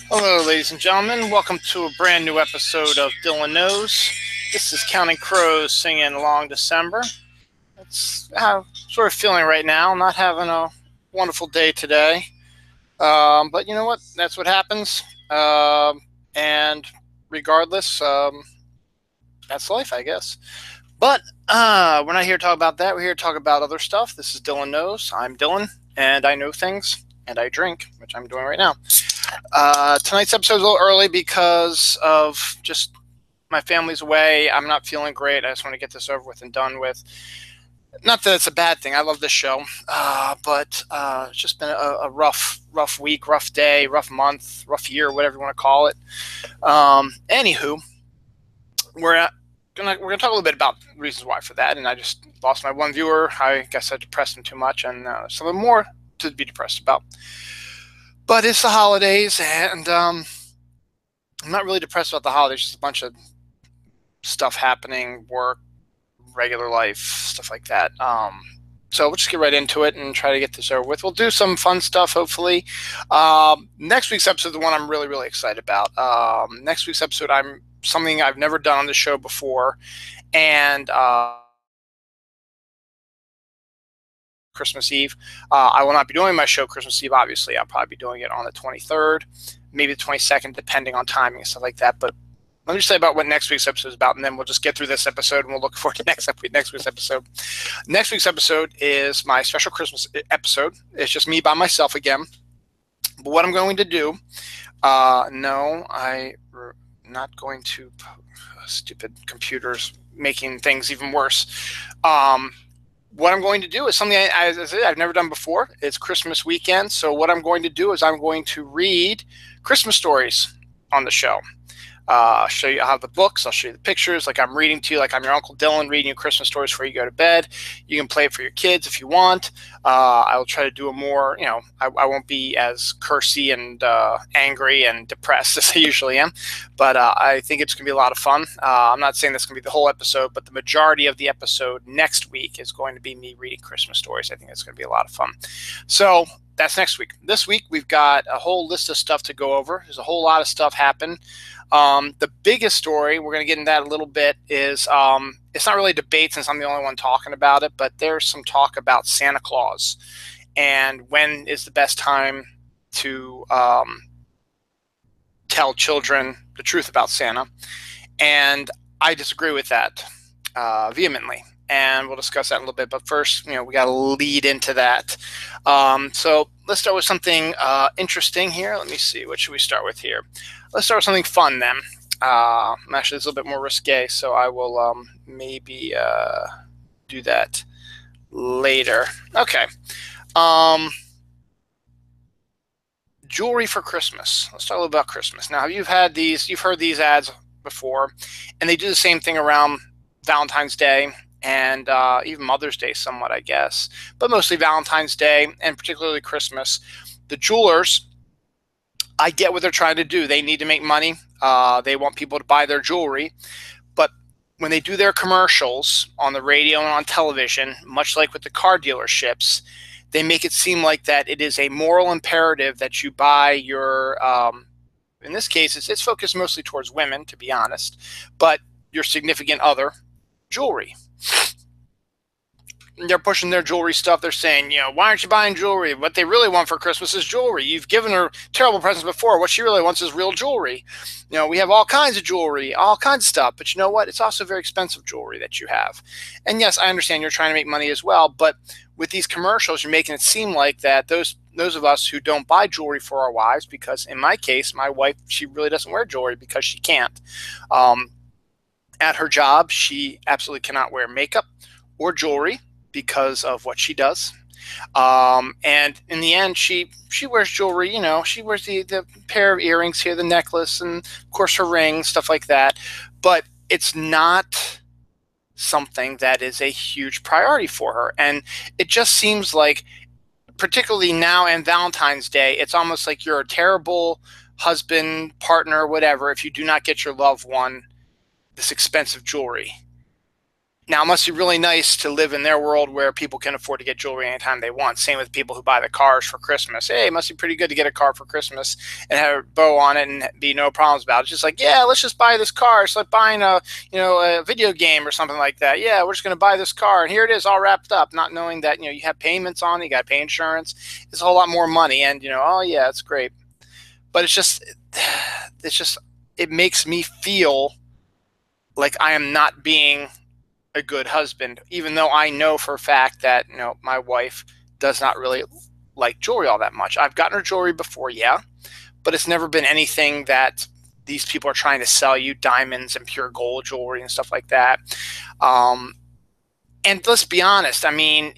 Hello, ladies and gentlemen. Welcome to a brand new episode of Dylan Knows. This is Counting Crows singing Long December. It's how sort of feeling right now. Not having a wonderful day today. But you know what? That's what happens. And regardless, that's life, I guess. But we're not here to talk about that. We're here to talk about other stuff. This is Dylan Knows. I'm Dylan, and I know things, and I drink, which I'm doing right now. Tonight's episode is a little early because of just my family's away. I'm not feeling great. I just want to get this over with and done with. Not that it's a bad thing. I love this show, but it's just been a rough week, rough day, rough month, rough year, whatever you want to call it. Anywho, we're gonna talk a little bit about reasons why for that. And I just lost my one viewer. I guess I depressed him too much, and something more to be depressed about. But it's the holidays, and I'm not really depressed about the holidays. Just a bunch of stuff happening, work, regular life, stuff like that. So we'll just get right into it and try to get this over with. We'll do some fun stuff, hopefully. Next week's episode is the one I'm really, really excited about. Next week's episode, I'm something I've never done on the show before, and Christmas Eve. I will not be doing my show Christmas Eve, obviously. I'll probably be doing it on the 23rd, maybe the 22nd, depending on timing and stuff like that. But let me just say about what next week's episode is about, and then we'll just get through this episode, and we'll look forward to next week's episode. Next week's episode is my special Christmas episode. It's just me by myself again. But what I'm going to do, no, I'm not going to, stupid computers making things even worse. What I'm going to do is something I've never done before. It's Christmas weekend, so what I'm going to do is I'm going to read Christmas stories on the show. I'll show you. I'll have the books. I'll show you the pictures, like I'm reading to you, like I'm your Uncle Dylan reading you Christmas stories before you go to bed. You can play it for your kids if you want. I'll try to do a more, I won't be as cursy and angry and depressed as I usually am, but I think it's going to be a lot of fun. I'm not saying this is going to be the whole episode, but the majority of the episode next week is going to be me reading Christmas stories. I think it's going to be a lot of fun. So that's next week. This week, we've got a whole list of stuff to go over. There's a whole lot of stuff happen. The biggest story, we're going to get into that a little bit, is it's not really a debate since I'm the only one talking about it, but there's some talk about Santa Claus and when is the best time to tell children the truth about Santa. And I disagree with that vehemently. And we'll discuss that in a little bit. But first, we got to lead into that. So let's start with something interesting here. Let me see. What should we start with here? Let's start with something fun then. Actually, it's a little bit more risque, so I will maybe do that later. Okay. Jewelry for Christmas. Let's talk a little about Christmas. Now, you've heard these ads before, and they do the same thing around Valentine's Day and even Mother's Day somewhat, I guess, but mostly Valentine's Day and particularly Christmas. The jewelers, I get what they're trying to do. They need to make money. They want people to buy their jewelry. But when they do their commercials on the radio and on television, much like with the car dealerships, they make it seem like that it is a moral imperative that you buy your, in this case, it's focused mostly towards women, to be honest, but your significant other, jewelry. They're pushing their jewelry stuff. They're saying, why aren't you buying jewelry? What they really want for Christmas is jewelry. You've given her terrible presents before. What she really wants is real jewelry. We have all kinds of jewelry, all kinds of stuff. But you know what? It's also very expensive jewelry that you have. And yes, I understand you're trying to make money as well. But with these commercials, you're making it seem like that those of us who don't buy jewelry for our wives, because in my case, my wife, she really doesn't wear jewelry because she can't. At her job, she absolutely cannot wear makeup or jewelry because of what she does. And in the end, she wears jewelry. She wears the pair of earrings here, the necklace, and of course her ring, stuff like that. But it's not something that is a huge priority for her. And it just seems like, particularly now and Valentine's Day, it's almost like you're a terrible husband, partner, whatever, if you do not get your loved one this expensive jewelry. Now, it must be really nice to live in their world where people can afford to get jewelry anytime they want. Same with people who buy the cars for Christmas. Hey, it must be pretty good to get a car for Christmas and have a bow on it and be no problems about it. It's just like, yeah, let's just buy this car. It's like buying a video game or something like that. Yeah, we're just going to buy this car, and here it is, all wrapped up, not knowing that you have payments on it, you got to pay insurance. It's a whole lot more money, and oh yeah, it's great, but it makes me feel like I am not being a good husband, even though I know for a fact that my wife does not really like jewelry all that much. I've gotten her jewelry before, yeah, but it's never been anything that these people are trying to sell you, diamonds and pure gold jewelry and stuff like that. And let's be honest, I mean,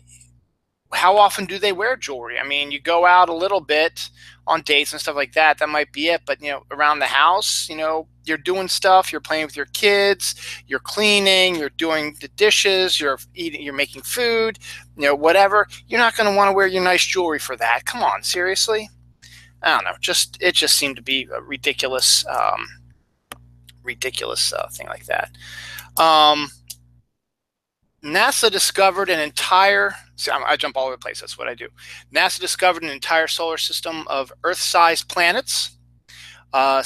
how often do they wear jewelry? I mean, you go out a little bit on dates and stuff like that, that might be it. But, around the house, you're doing stuff, you're playing with your kids, you're cleaning, you're doing the dishes, you're eating, you're making food, whatever. You're not going to want to wear your nice jewelry for that. Come on, seriously? I don't know. It just seemed to be a ridiculous thing like that. NASA discovered an entire, see, I jump all over the place, that's what I do. NASA discovered an entire solar system of Earth-sized planets, nine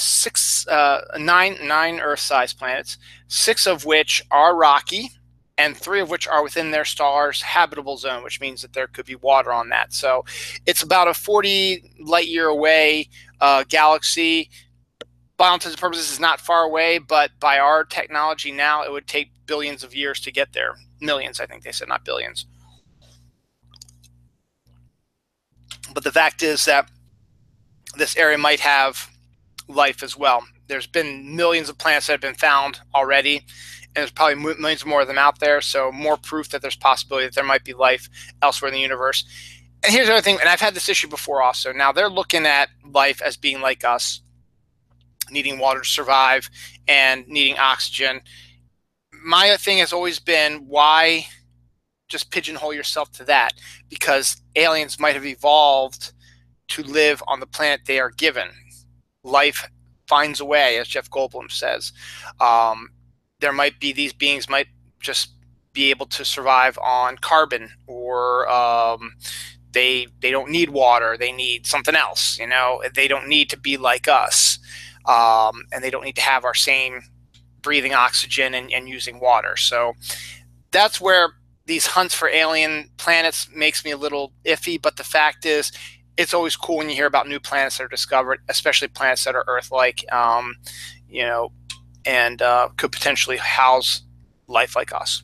Earth-sized planets, 6 of which are rocky, and 3 of which are within their star's habitable zone, which means that there could be water on that. So it's about a 40 light year away galaxy. By all intents and purposes, is not far away, but by our technology now, it would take billions of years to get there. Millions, I think they said, not billions. But the fact is that this area might have life as well. There's been millions of planets that have been found already, and there's probably millions more of them out there, so more proof that there's possibility that there might be life elsewhere in the universe. And here's the other thing, and I've had this issue before also. Now, they're looking at life as being like us, needing water to survive and needing oxygen. My thing has always been, why just pigeonhole yourself to that? Because aliens might have evolved to live on the planet they are given. Life finds a way, as Jeff Goldblum says. There might be, these beings might just be able to survive on carbon, or they don't need water, they need something else. They don't need to be like us. And they don't need to have our same breathing oxygen and using water. So that's where these hunts for alien planets makes me a little iffy. But the fact is, it's always cool when you hear about new planets that are discovered, especially planets that are Earth-like, and could potentially house life like us.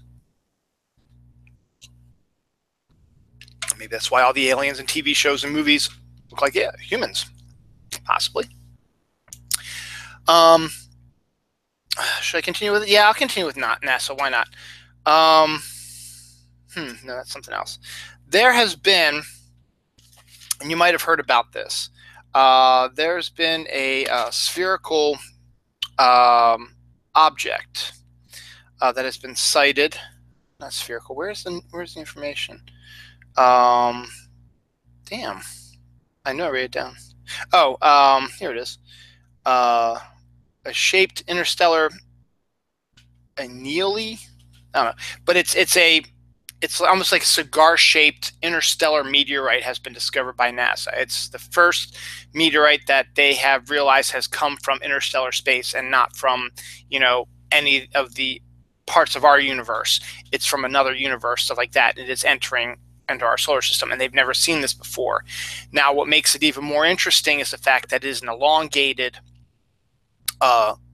Maybe that's why all the aliens in TV shows and movies look like, yeah, humans, possibly. Should I continue with it? Yeah, I'll continue with NASA. Why not? No, that's something else. There has been, and you might have heard about this, there's been a spherical object that has been sighted. Not spherical. Where's the information? Damn. I know I wrote it down. Oh, here it is. A shaped interstellar annealing. I don't know, but it's almost like a cigar-shaped interstellar meteorite has been discovered by NASA. It's the first meteorite that they have realized has come from interstellar space and not from, any of the parts of our universe. It's from another universe, stuff like that. It is entering into our solar system, and they've never seen this before. Now, what makes it even more interesting is the fact that it is an elongated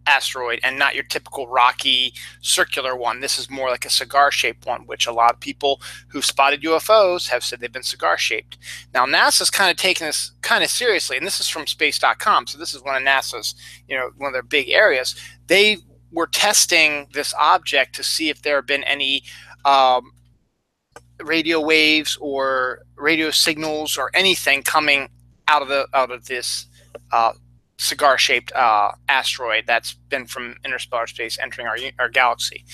asteroid and not your typical rocky circular one. This is more like a cigar-shaped one, which a lot of people who've spotted UFOs have said they've been cigar-shaped. Now, NASA's kind of taking this kind of seriously, and this is from space.com, so this is one of NASA's, one of their big areas. They were testing this object to see if there have been any radio waves or radio signals or anything coming out of this cigar-shaped asteroid that's been from interstellar space entering our galaxy.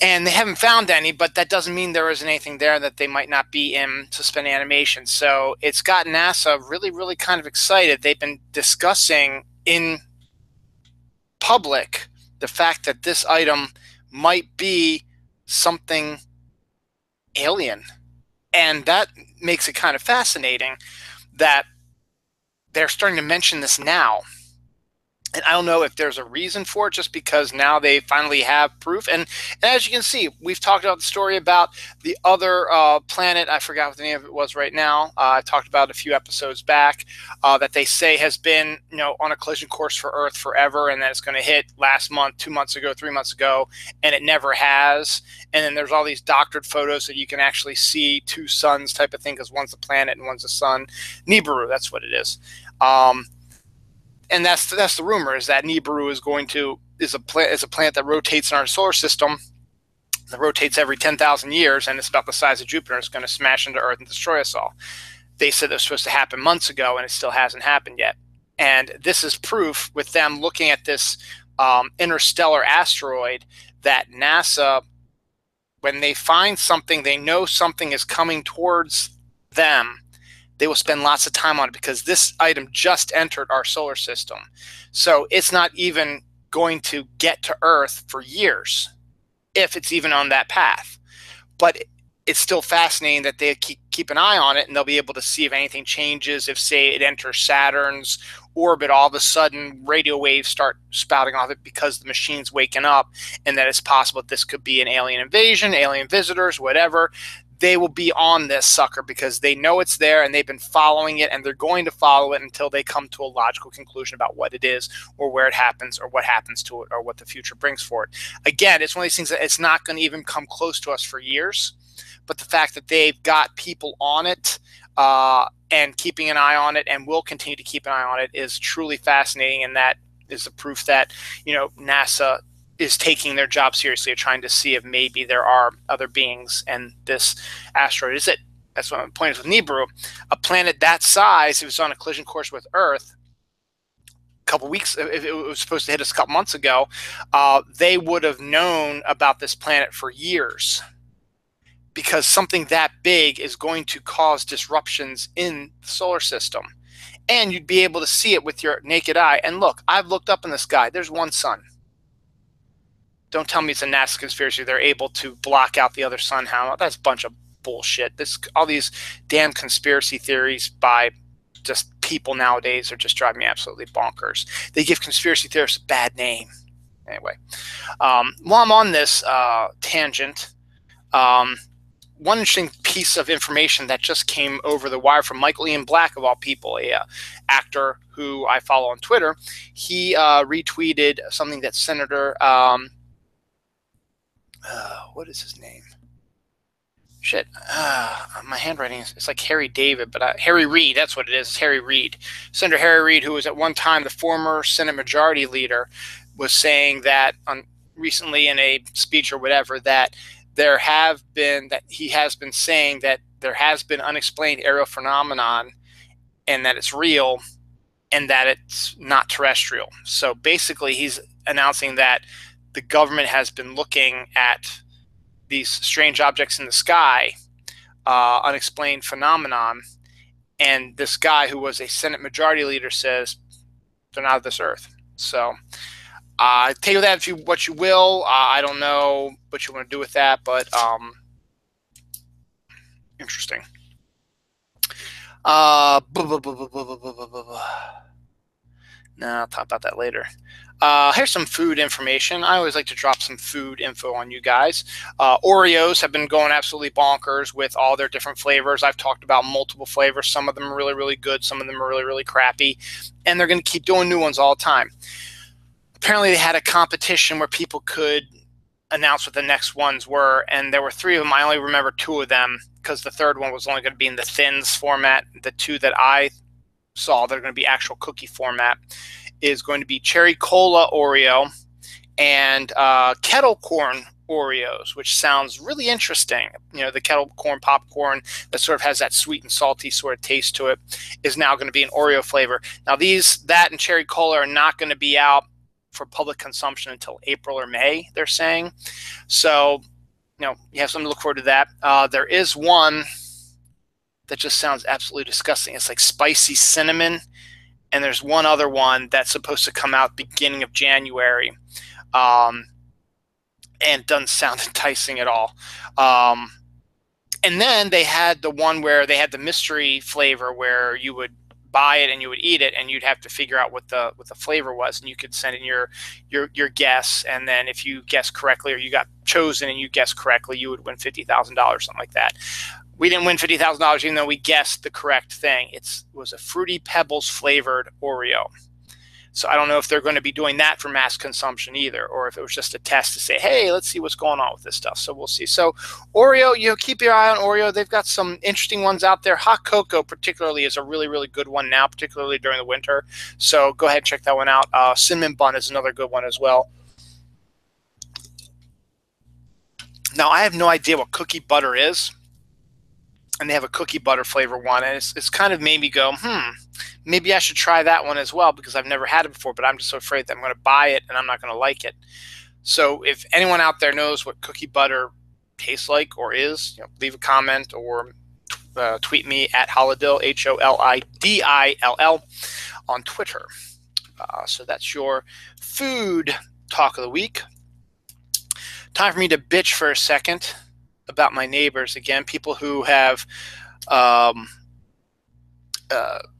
And they haven't found any, but that doesn't mean there isn't anything there that they might not be in suspended animation. So it's got NASA really, really kind of excited. They've been discussing in public the fact that this item might be something alien. And that makes it kind of fascinating that they're starting to mention this now. And I don't know if there's a reason for it, just because now they finally have proof. And as you can see, we've talked about the story about the other planet. I forgot what the name of it was right now. I talked about it a few episodes back, that they say has been, on a collision course for Earth forever, and that it's going to hit last month, 2 months ago, 3 months ago, and it never has. And then there's all these doctored photos that you can actually see two suns type of thing, because one's a planet and one's a sun. Nibiru, that's what it is. And that's the rumor, is that Nibiru is a planet that rotates in our solar system, that rotates every 10,000 years, and it's about the size of Jupiter. It's going to smash into Earth and destroy us all. They said it was supposed to happen months ago, and it still hasn't happened yet. And this is proof, with them looking at this interstellar asteroid, that NASA, when they find something, they know something is coming towards them, they will spend lots of time on it, because this item just entered our solar system. So it's not even going to get to Earth for years, if it's even on that path. But it's still fascinating that they keep an eye on it, and they'll be able to see if anything changes. If, say, it enters Saturn's orbit, all of a sudden radio waves start spouting off it because the machine's waking up, and that it's possible that this could be an alien invasion, alien visitors, whatever. They will be on this sucker, because they know it's there, and they've been following it, and they're going to follow it until they come to a logical conclusion about what it is, or where it happens, or what happens to it, or what the future brings for it. Again, it's one of these things that it's not going to even come close to us for years, but the fact that they've got people on it and keeping an eye on it, and will continue to keep an eye on it, is truly fascinating. And that is the proof that, NASA is taking their job seriously, of trying to see if maybe there are other beings, and this asteroid is it. That's what my point is with Nibiru. A planet that size, if it was on a collision course with Earth a couple weeks, if it was supposed to hit us a couple months ago, they would have known about this planet for years, because something that big is going to cause disruptions in the solar system. And you'd be able to see it with your naked eye. And look, I've looked up in the sky. There's one sun. Don't tell me it's a NASA conspiracy. They're able to block out the other sun. How? That's a bunch of bullshit. All these damn conspiracy theories by just people nowadays are just driving me absolutely bonkers. They give conspiracy theorists a bad name. Anyway, while I'm on this tangent, one interesting piece of information that just came over the wire from Michael Ian Black, of all people, a actor who I follow on Twitter. He retweeted something that Senator what is his name? Shit, my handwriting it's like Harry David, but Harry Reid, that's what it is. It's Harry Reid. Senator Harry Reid, who was at one time the former Senate Majority Leader, was saying that recently in a speech or whatever, that he has been saying that there has been unexplained aerial phenomenon, and that it's real, and that it's not terrestrial. So basically, he's announcing that the government has been looking at these strange objects in the sky, unexplained phenomenon, and this guy who was a Senate Majority Leader says they're not of this earth. So take that what you will. I don't know what you want to do with that, but interesting. No, I'll talk about that later. Here's some food information. I always like to drop some food info on you guys. Oreos have been going absolutely bonkers with all their different flavors. I've talked about multiple flavors. Some of them are really, really good. Some of them are really, really crappy. And they're going to keep doing new ones all the time. Apparently, they had a competition where people could announce what the next ones were, and there were 3 of them. I only remember 2 of them, because the third one was only going to be in the thins format. The 2 that I saw that are going to be actual cookie format is going to be cherry cola Oreo and kettle corn Oreos, which sounds really interesting. The kettle corn popcorn that sort of has that sweet and salty sort of taste to it is now going to be an Oreo flavor. Now that and cherry cola are not going to be out for public consumption until April or May, they're saying. So, you have something to look forward to that. There is one that just sounds absolutely disgusting. It's like spicy cinnamon. And there's one other one that's supposed to come out beginning of January. And and doesn't sound enticing at all. And then they had the one where they had the mystery flavor where you would buy it and you would eat it, and you'd have to figure out what the flavor was, and you could send in your guess, and then if you guessed correctly or you got chosen and you guessed correctly, you would win $50,000, something like that. We didn't win $50,000 even though we guessed the correct thing. It was a Fruity Pebbles flavored Oreo. So I don't know if they're going to be doing that for mass consumption either, or if it was just a test to say, hey, let's see what's going on with this stuff. So we'll see. So Oreo, keep your eye on Oreo. They've got some interesting ones out there. Hot cocoa particularly is a really, really good one now, particularly during the winter. So go ahead and check that one out. Cinnamon Bun is another good one as well. Now, I have no idea what cookie butter is. And they have a cookie butter flavor one. And it's kind of made me go, maybe I should try that one as well, because I've never had it before, but I'm just so afraid that I'm going to buy it and I'm not going to like it. So if anyone out there knows what cookie butter tastes like or is, leave a comment or tweet me at Holidill, HOLIDILL, on Twitter. So that's your food talk of the week. Time for me to bitch for a second about my neighbors again. People who have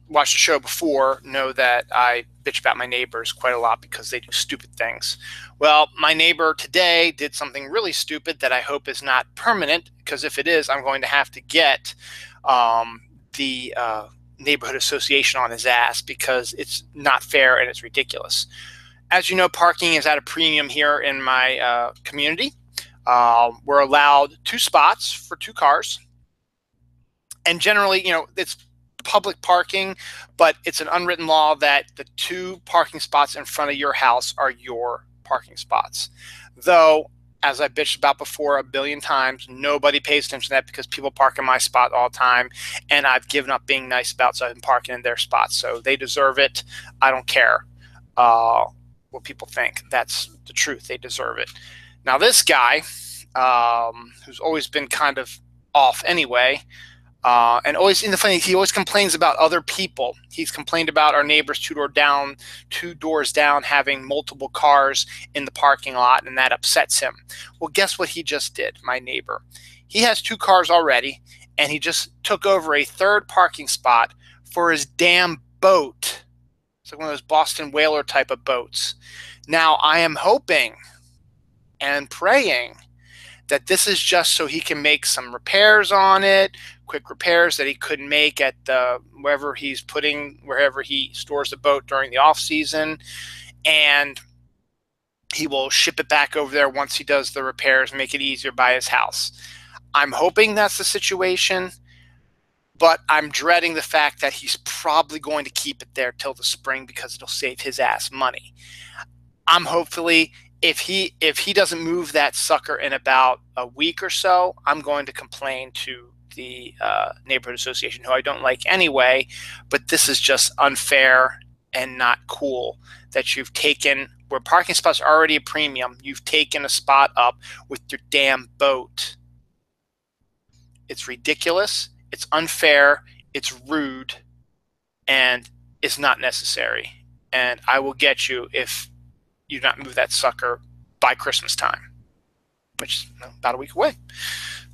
watched the show before know that I bitch about my neighbors quite a lot because they do stupid things. Well, my neighbor today did something really stupid that I hope is not permanent, because if it is, I'm going to have to get the neighborhood association on his ass, because it's not fair and it's ridiculous. As you know, parking is at a premium here in my community. We're allowed 2 spots for 2 cars. And generally, it's public parking, but it's an unwritten law that the 2 parking spots in front of your house are your parking spots. Though, as I bitched about before a billion times, nobody pays attention to that because people park in my spot all the time, and I've given up being nice about, so I've been parking in their spots. So they deserve it. I don't care what people think. That's the truth. They deserve it. Now, this guy, who's always been kind of off anyway, and always, in the funny, he always complains about other people. He's complained about our neighbors 2 doors down having multiple cars in the parking lot, and that upsets him. Well, guess what he just did, my neighbor? He has 2 cars already, and he just took over a 3rd parking spot for his damn boat. It's like one of those Boston Whaler type of boats. Now, I am hoping and praying that this is just so he can make some repairs on it, quick repairs that he couldn't make at wherever he stores the boat during the off season, and he will ship it back over there once he does the repairs, make it easier by his house. I'm hoping that's the situation, but I'm dreading the fact that he's probably going to keep it there till the spring because it'll save his ass money. I'm hopefully, if he doesn't move that sucker in about a week or so, I'm going to complain to the neighborhood association, who I don't like anyway. But this is just unfair and not cool that you've taken, where parking spots are already a premium, you've taken a spot up with your damn boat. It's ridiculous. It's unfair. It's rude, and it's not necessary. And I will get you if you not move that sucker by Christmas time, which is about a week away.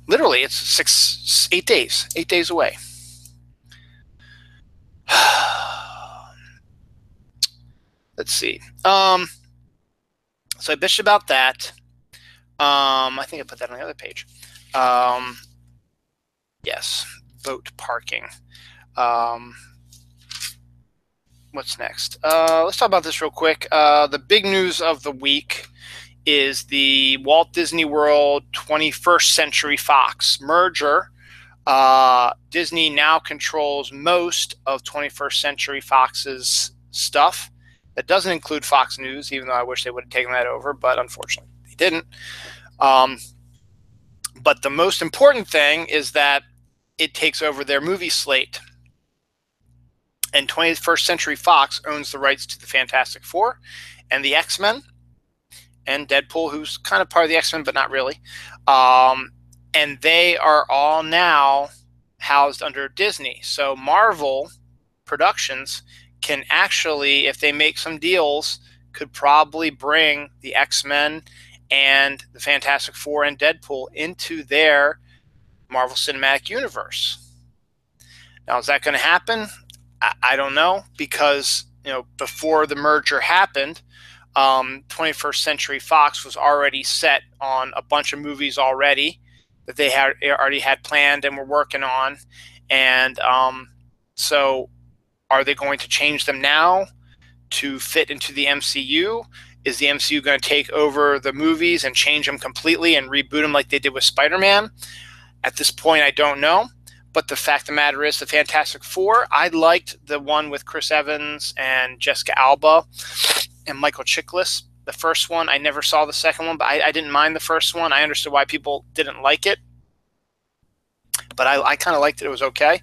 Literally, it's 8 days. 8 days away. Let's see. So I bitched about that. I think I put that on the other page. Yes, boat parking. What's next? Let's talk about this real quick. The big news of the week is the Walt Disney World 21st Century Fox merger. Disney now controls most of 21st Century Fox's stuff. That doesn't include Fox News, even though I wish they would have taken that over, but unfortunately they didn't. But the most important thing is that it takes over their movie slate. And 21st Century Fox owns the rights to the Fantastic Four and the X-Men and Deadpool, who's kind of part of the X-Men, but not really. And they are all now housed under Disney. So Marvel Productions can actually, if they make some deals, could probably bring the X-Men and the Fantastic Four and Deadpool into their Marvel Cinematic Universe. Now, is that going to happen? I don't know, because before the merger happened, 21st Century Fox was already set on a bunch of movies already that they had already had planned and were working on, and so are they going to change them now to fit into the MCU? Is the MCU going to take over the movies and change them completely and reboot them like they did with Spider-Man? At this point, I don't know. But the fact of the matter is, the Fantastic Four, I liked the one with Chris Evans and Jessica Alba and Michael Chiklis. The first one, I never saw the second one, but I didn't mind the first one. I understood why people didn't like it, but I kind of liked it. It was okay.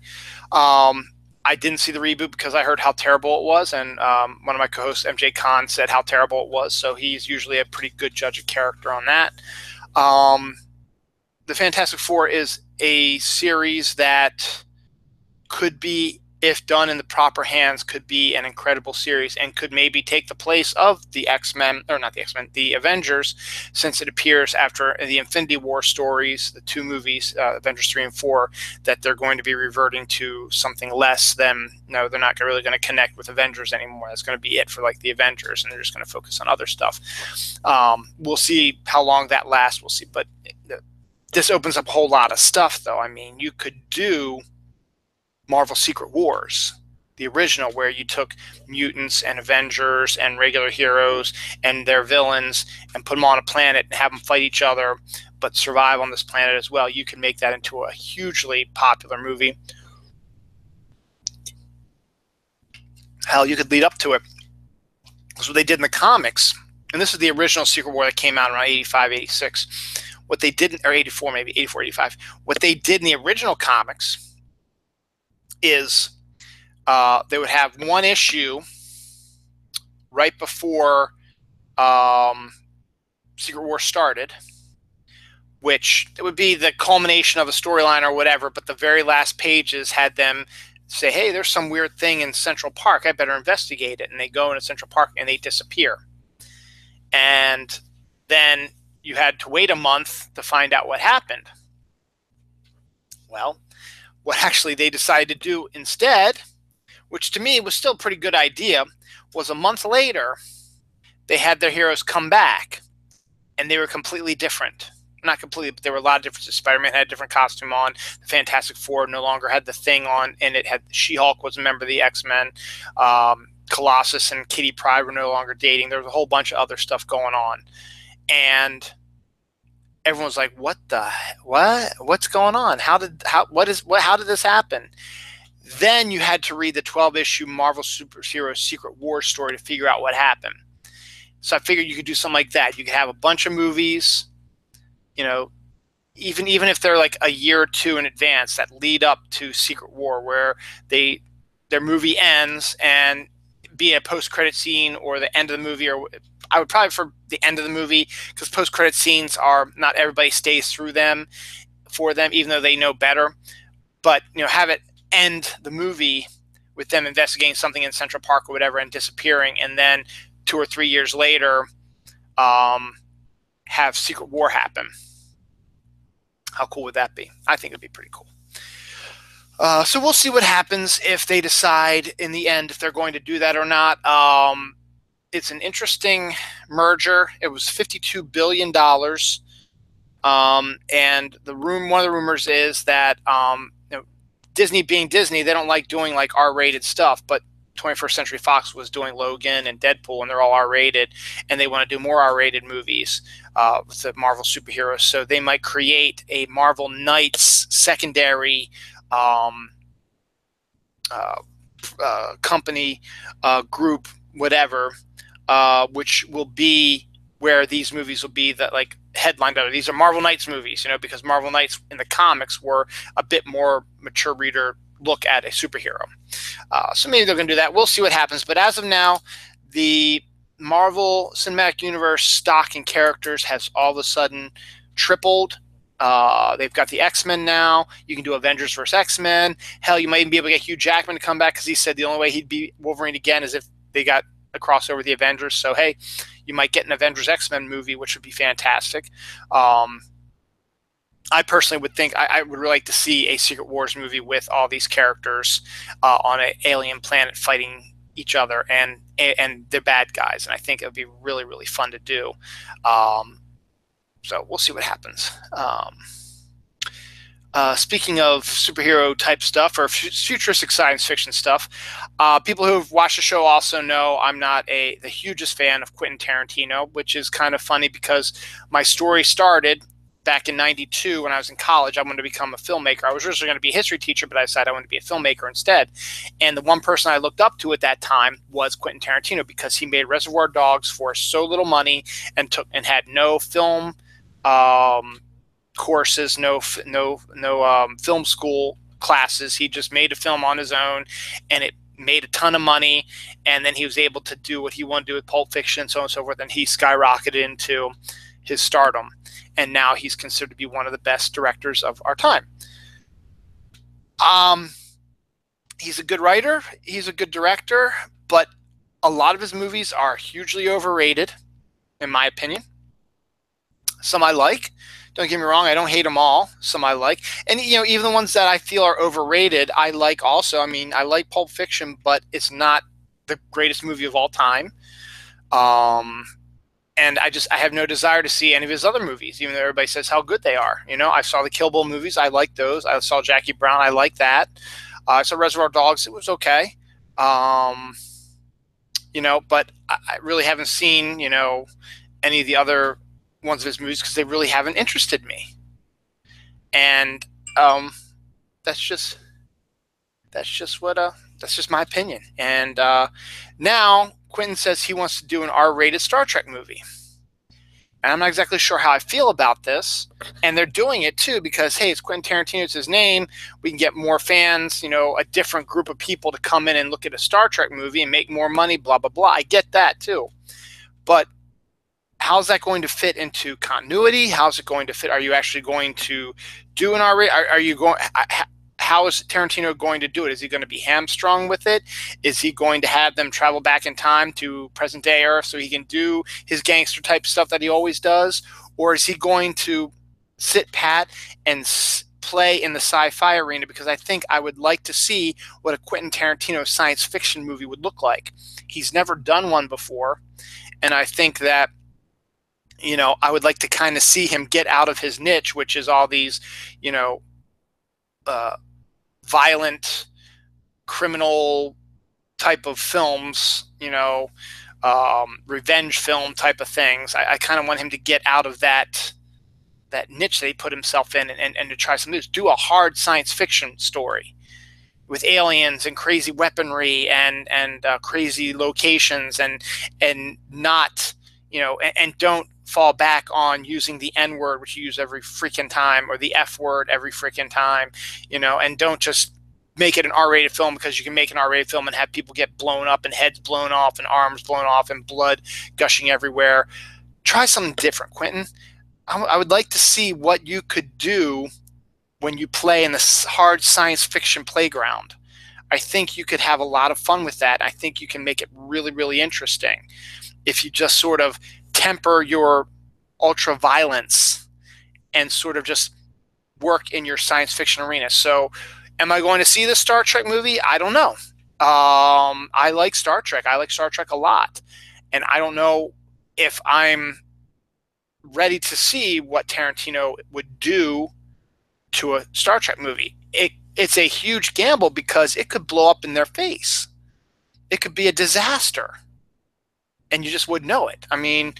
I didn't see the reboot because I heard how terrible it was, and one of my co-hosts, MJ Khan, said how terrible it was, so he's usually a pretty good judge of character on that. The Fantastic Four is a series that could be, if done in the proper hands, could be an incredible series and could maybe take the place of the X-Men, or not the X-Men, the Avengers, since it appears after the Infinity War stories, the two movies, Avengers 3 and 4, that they're going to be reverting to something less than, no, they're not really going to connect with Avengers anymore. That's going to be it for like the Avengers, and they're just going to focus on other stuff. We'll see how long that lasts. We'll see. But this opens up a whole lot of stuff, though. I mean, you could do Marvel Secret Wars, the original, where you took mutants and Avengers and regular heroes and their villains and put them on a planet and have them fight each other but survive on this planet as well. You can make that into a hugely popular movie. Hell, you could lead up to it. That's what they did in the comics. And this is the original Secret War that came out around 85, 86. What they did, or 84 maybe, 84, 85. What they did in the original comics is they would have one issue right before Secret War started, which it would be the culmination of a storyline or whatever, but the very last pages had them say, hey, there's some weird thing in Central Park, I better investigate it. And they go into Central Park and they disappear. And then you had to wait a month to find out what happened. Well, what actually they decided to do instead, which to me was still a pretty good idea, was a month later, they had their heroes come back, and they were completely different. Not completely, but there were a lot of differences. Spider-Man had a different costume on. The Fantastic Four no longer had the thing on, and it had She-Hulk was a member of the X-Men. Colossus and Kitty Pryde were no longer dating. There was a whole bunch of other stuff going on, and everyone was like, what's going on? How did this happen? Then you had to read the 12-issue Marvel Superhero Secret Wars story to figure out what happened. So I figured you could do something like that. You could have a bunch of movies, even if they're like a year or two in advance, that lead up to Secret War, where their movie ends and be a post-credit scene or the end of the movie, or I would probably for the end of the movie, because post-credit scenes are not everybody stays through them for them, even though they know better. But have it end the movie with them investigating something in Central Park or whatever and disappearing, and then 2 or 3 years later, have Secret War happen. How cool would that be? I think it'd be pretty cool. So we'll see what happens if they decide in the end if they're going to do that or not. It's an interesting merger. It was $52 billion. And one of the rumors is that Disney being Disney, they don't like doing like R-rated stuff, but 21st Century Fox was doing Logan and Deadpool, and they're all R-rated, and they want to do more R-rated movies with the Marvel superheroes. So they might create a Marvel Knights secondary company, group, whatever, which will be where these movies will be that like headlined out. These are Marvel Knights movies, because Marvel Knights in the comics were a bit more mature reader look at a superhero. So maybe they're going to do that. We'll see what happens. But as of now, the Marvel Cinematic Universe stock and characters has all of a sudden tripled. They've got the X-Men now. You can do Avengers versus X-Men. Hell, you might even be able to get Hugh Jackman to come back, because he said the only way he'd be Wolverine again is if they got a crossover with the Avengers. So, hey, You might get an Avengers X-Men movie, which would be fantastic. I personally would think I would really like to see a Secret Wars movie with all these characters on an alien planet fighting each other and the bad guys, and I think it would be really, really fun to do. So we'll see what happens. Speaking of superhero type stuff or futuristic science fiction stuff, people who have watched the show also know I'm not the hugest fan of Quentin Tarantino, which is kind of funny because my story started back in '92 when I was in college. I wanted to become a filmmaker. I was originally going to be a history teacher, but I decided I wanted to be a filmmaker instead. And the one person I looked up to at that time was Quentin Tarantino because he made Reservoir Dogs for so little money and had no film courses, no film school classes. He just made a film on his own, and it made a ton of money. And then he was able to do what he wanted to do with Pulp Fiction and so on and so forth. And he skyrocketed into his stardom. And now he's considered to be one of the best directors of our time. He's a good writer. He's a good director, but a lot of his movies are hugely overrated, in my opinion. Some I like. Don't get me wrong, I don't hate them all. Some I like. And, even the ones that I feel are overrated, I like also. I mean, I like Pulp Fiction, but it's not the greatest movie of all time. And I have no desire to see any of his other movies, even though everybody says how good they are. I saw the Kill Bill movies. I like those. I saw Jackie Brown. I like that. I saw Reservoir Dogs. It was okay. But I really haven't seen, any of the other ones of his movies because they really haven't interested me. And that's just my opinion. And now Quentin says he wants to do an R-rated Star Trek movie. And I'm not exactly sure how I feel about this. And they're doing it too because, hey, it's Quentin Tarantino, it's his name. We can get more fans, a different group of people to come in and look at a Star Trek movie and make more money, blah, blah, blah. I get that too. But how's that going to fit into continuity? How's it going to fit? Are you actually going to do an R-rated? Are you going? How is Tarantino going to do it? Is he going to be hamstrung with it? Is he going to have them travel back in time to present day Earth so he can do his gangster type stuff that he always does? Or is he going to sit pat and play in the sci-fi arena? Because I think I would like to see what a Quentin Tarantino science fiction movie would look like. He's never done one before. And I think that, I would like to kind of see him get out of his niche, which is all these, violent, criminal type of films, revenge film type of things. I kind of want him to get out of that niche that he put himself in and to try something new. Do a hard science fiction story with aliens and crazy weaponry and crazy locations and not, and don't fall back on using the N word, which you use every freaking time, or the F word every freaking time, and don't just make it an R-rated film because you can make an R-rated film and have people get blown up and heads blown off and arms blown off and blood gushing everywhere. Try something different, Quentin. I would like to see what you could do when you play in the hard science fiction playground. I think you could have a lot of fun with that. I think you can make it really, really interesting if you just sort of temper your ultra violence and sort of just work in your science fiction arena. So am I going to see this Star Trek movie? I don't know. I like Star Trek. I like Star Trek a lot. And I don't know if I'm ready to see what Tarantino would do to a Star Trek movie. It's a huge gamble because it could blow up in their face. It could be a disaster. And you just wouldn't know it. I mean,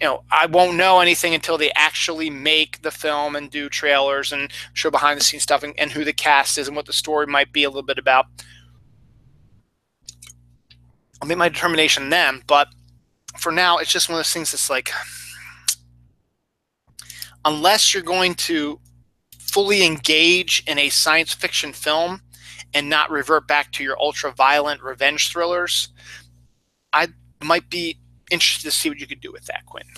I won't know anything until they actually make the film and do trailers and show behind the scenes stuff and who the cast is and what the story might be a little bit about. I'll make my determination then, but for now, it's just one of those things that's like, unless you're going to fully engage in a science fiction film and not revert back to your ultra-violent revenge thrillers, I might be interested to see what you could do with that, Quentin.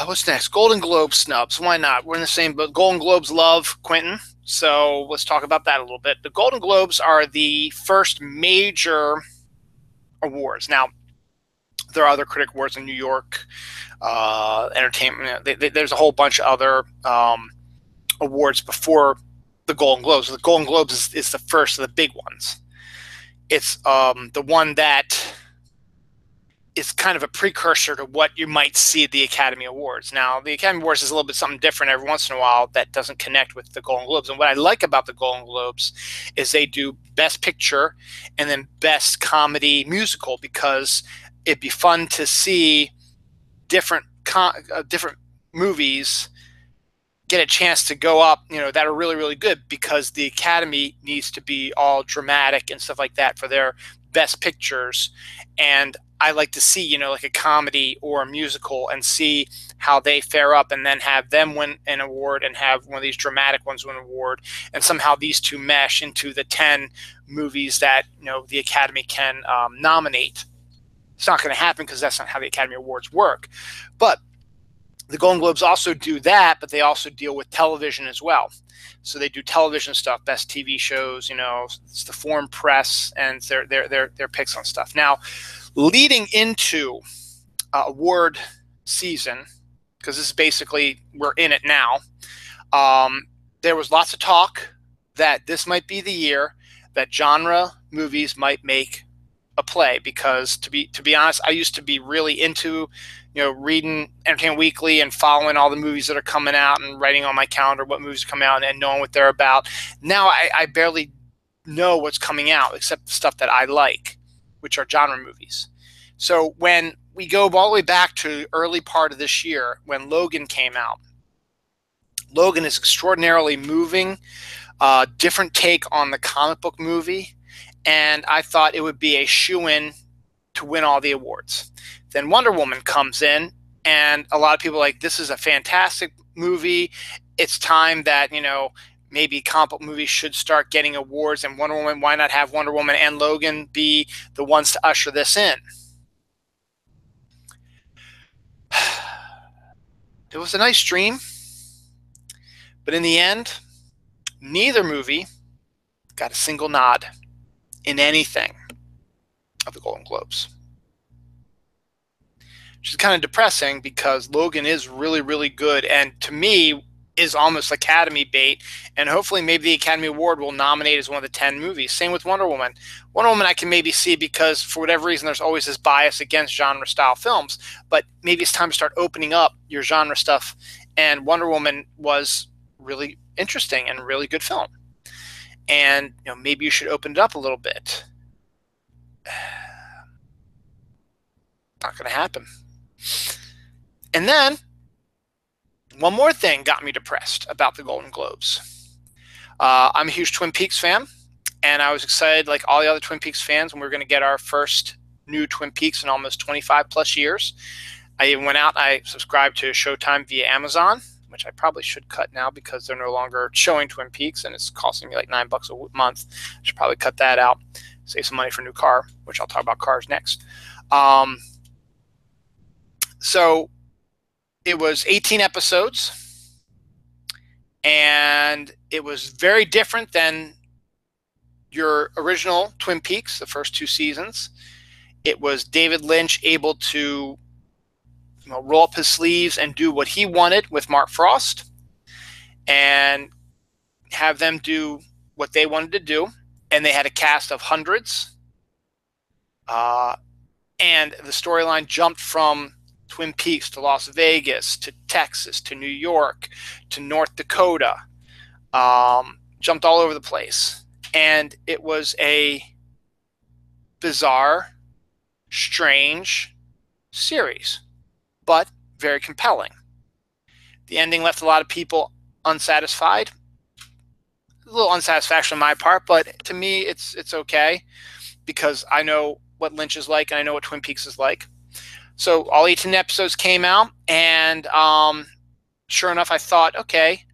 What's next? Golden Globe snubs. Why not? We're in the same boat. Golden Globes love Quentin, so let's talk about that a little bit. The Golden Globes are the first major awards. Now, There are other critic awards in New York, entertainment. There's a whole bunch of other awards before the Golden Globes. The Golden Globes is the first of the big ones. It's the one that is kind of a precursor to what you might see at the Academy Awards. Now, the Academy Awards is a little bit something different every once in a while that doesn't connect with the Golden Globes. And what I like about the Golden Globes is they do Best Picture and then Best Comedy Musical, because it'd be fun to see different movies get a chance to go up, that are really, really good, because the Academy needs to be all dramatic and stuff like that for their best pictures. And I like to see, like a comedy or a musical and see how they fare up, and then have them win an award and have one of these dramatic ones win an award. And somehow these two mesh into the 10 movies that, the Academy can nominate. It's not going to happen because that's not how the Academy Awards work. But the Golden Globes also do that, but they also deal with television as well. So they do television stuff, best TV shows, it's the foreign press and their picks on stuff. Now, leading into award season, because this is basically, we're in it now, there was lots of talk that this might be the year that genre movies might make a play, because to be honest, I used to be really into reading Entertainment Weekly and following all the movies that are coming out and writing on my calendar what movies are coming out and knowing what they're about. Now I barely know what's coming out except the stuff that I like, which are genre movies. So when we go all the way back to early part of this year when Logan came out, Logan is extraordinarily moving, different take on the comic book movie, and I thought it would be a shoo-in to win all the awards. Then Wonder Woman comes in, and a lot of people are like, this is a fantastic movie. It's time that, maybe comic book movies should start getting awards, and Wonder Woman, why not have Wonder Woman and Logan be the ones to usher this in? It was a nice dream, but in the end, neither movie got a single nod in anything of the Golden Globes. Which is kind of depressing, because Logan is really, really good, and to me is almost Academy bait, and hopefully maybe the Academy Award will nominate as one of the 10 movies. Same with Wonder Woman. Wonder Woman I can maybe see, because for whatever reason there's always this bias against genre style films, but maybe it's time to start opening up your genre stuff, and Wonder Woman was really interesting and a really good film. And maybe you should open it up a little bit. Not going to happen. And then one more thing got me depressed about the Golden Globes. I'm a huge Twin Peaks fan, and I was excited, like all the other Twin Peaks fans, when we were going to get our first new Twin Peaks in almost 25 plus years. I even went out, I subscribed to Showtime via Amazon, which I probably should cut now because they're no longer showing Twin Peaks, and it's costing me like $9 a month. I should probably cut that out, save some money for a new car, which I'll talk about cars next. So it was 18 episodes, and it was very different than your original Twin Peaks, the first 2 seasons. It was David Lynch able to roll up his sleeves and do what he wanted with Mark Frost and have them do what they wanted to do. And they had a cast of hundreds. And the storyline jumped from Twin Peaks to Las Vegas to Texas to New York to North Dakota. Jumped all over the place. And it was a bizarre, strange series, but very compelling. The ending left a lot of people unsatisfied. A little unsatisfaction on my part, but to me, it's okay, because I know what Lynch is like, and I know what Twin Peaks is like. So all 18 episodes came out, and sure enough, I thought, okay,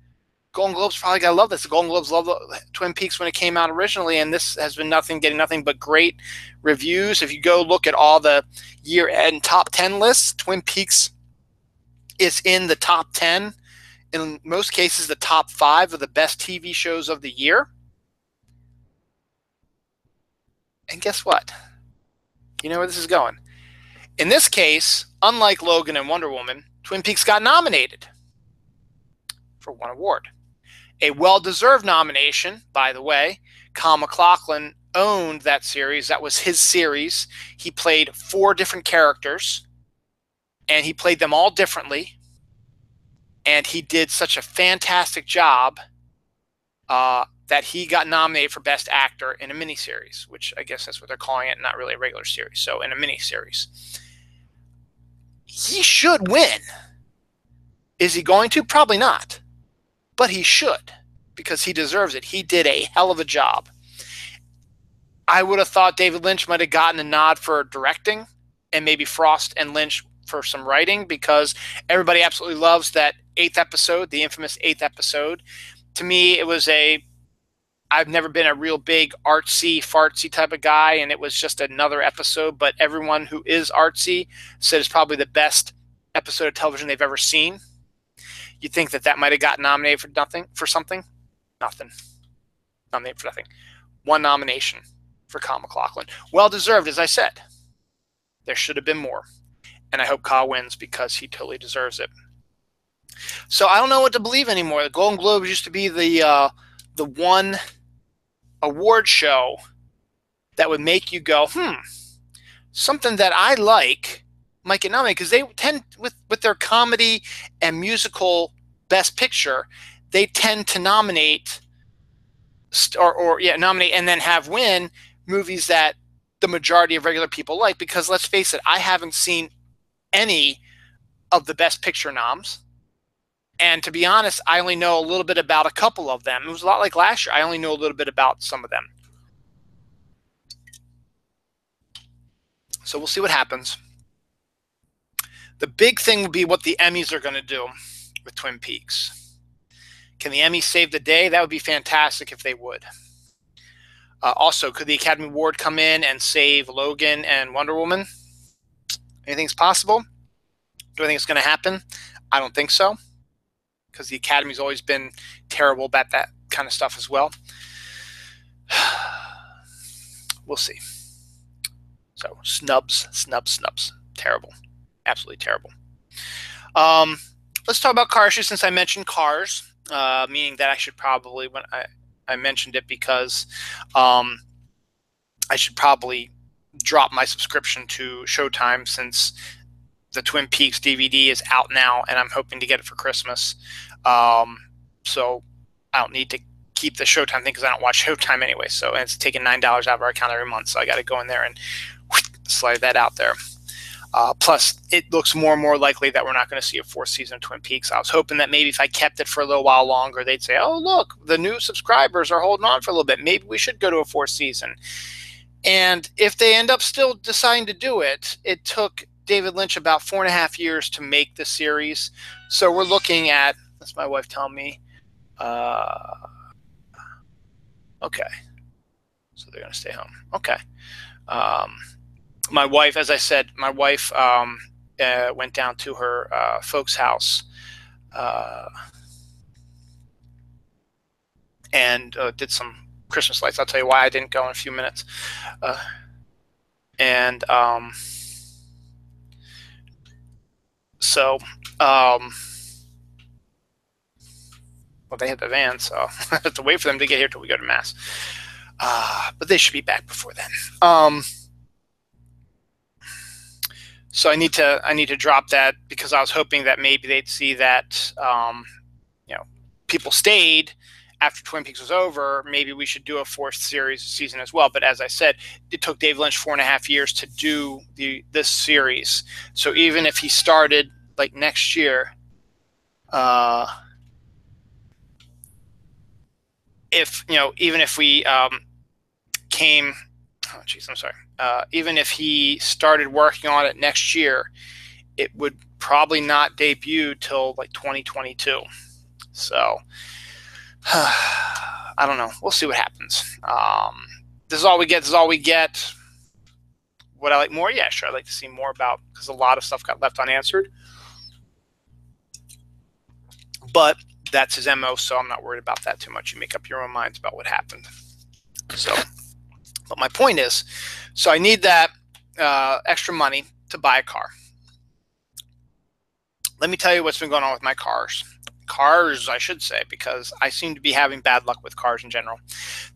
Golden Globes probably gotta love this. The Golden Globes loved Twin Peaks when it came out originally, and this has been getting nothing but great reviews. If you go look at all the year-end top 10 lists, Twin Peaks is in the top 10. In most cases, the top 5 of the best TV shows of the year. And guess what? You know where this is going. In this case, unlike Logan and Wonder Woman, Twin Peaks got nominated for one award. A well-deserved nomination, by the way. Kyle MacLachlan owned that series. That was his series. He played 4 different characters, and he played them all differently. And he did such a fantastic job that he got nominated for Best Actor in a miniseries, which I guess that's what they're calling it, not really a regular series. So in a miniseries. He should win. Is he going to? Probably not. But he should, because he deserves it. He did a hell of a job. I would have thought David Lynch might have gotten a nod for directing, and maybe Frost and Lynch for some writing, because everybody absolutely loves that 8th episode, the infamous 8th episode. To me, it was I've never been a real big artsy, fartsy type of guy, and it was just another episode, but everyone who is artsy said it's probably the best episode of television they've ever seen. You think that might have gotten nominated for nothing, for something? Nothing. Nominated for nothing. One nomination for Kyle MacLachlan. Well deserved, as I said. There should have been more. And I hope Kyle wins, because he totally deserves it. So I don't know what to believe anymore. The Golden Globes used to be the one award show that would make you go, something that I like might get nominated, because they tend, with their comedy and musical Best Picture, they tend to nominate nominate and then have win movies that the majority of regular people like, because let's face it, I haven't seen any of the Best Picture noms. And to be honest, I only know a little bit about a couple of them. It was a lot like last year. I only know a little bit about some of them. So we'll see what happens. The big thing will be what the Emmys are going to do with Twin Peaks. Can the Emmys save the day? That would be fantastic if they would. Also, could the Academy Award come in and save Logan and Wonder Woman? Anything's possible. Do I think it's going to happen? I don't think so, because the Academy's always been terrible about that kind of stuff as well. We'll see. So, snubs. Terrible. Absolutely terrible. Let's talk about car issues, since I mentioned cars, meaning that I should probably, when I mentioned it, because I should probably drop my subscription to Showtime, since the Twin Peaks DVD is out now, and I'm hoping to get it for Christmas. So I don't need to keep the Showtime thing, because I don't watch Showtime anyway. So, and it's taking $9 out of our account every month, so I got to go in there and slide that out there. Plus, it looks more and more likely that we're not going to see a 4th season of Twin Peaks. I was hoping that maybe if I kept it for a little while longer, they'd say, oh, look, the new subscribers are holding on for a little bit. Maybe we should go to a 4th season. And if they end up still deciding to do it, it took David Lynch about 4.5 years to make the series. So we're looking at, that's my wife telling me, okay. So they're going to stay home. Okay. My wife, as I said, went down to her folks' house and did some Christmas lights. I'll tell you why I didn't go in a few minutes. Well, they had the van, so I have to wait for them to get here till we go to Mass. But they should be back before then. So I need to drop that, because I was hoping that maybe they'd see that people stayed after Twin Peaks was over. Maybe we should do a 4th season as well. But as I said, it took Dave Lynch 4.5 years to do this series. So even if he started like next year, even if we came. Oh, geez, I'm sorry. Even if he started working on it next year, it would probably not debut till like 2022. So I don't know. We'll see what happens. This is all we get. This is all we get. Would I like more? Yeah, sure. I'd like to see more about, because a lot of stuff got left unanswered. But that's his MO, so I'm not worried about that too much. You make up your own minds about what happened. So. But my point is, so I need that. extra money to buy a car. Let me tell you what's been going on with my cars. Cars, I should say, because I seem to be having bad luck with cars in general.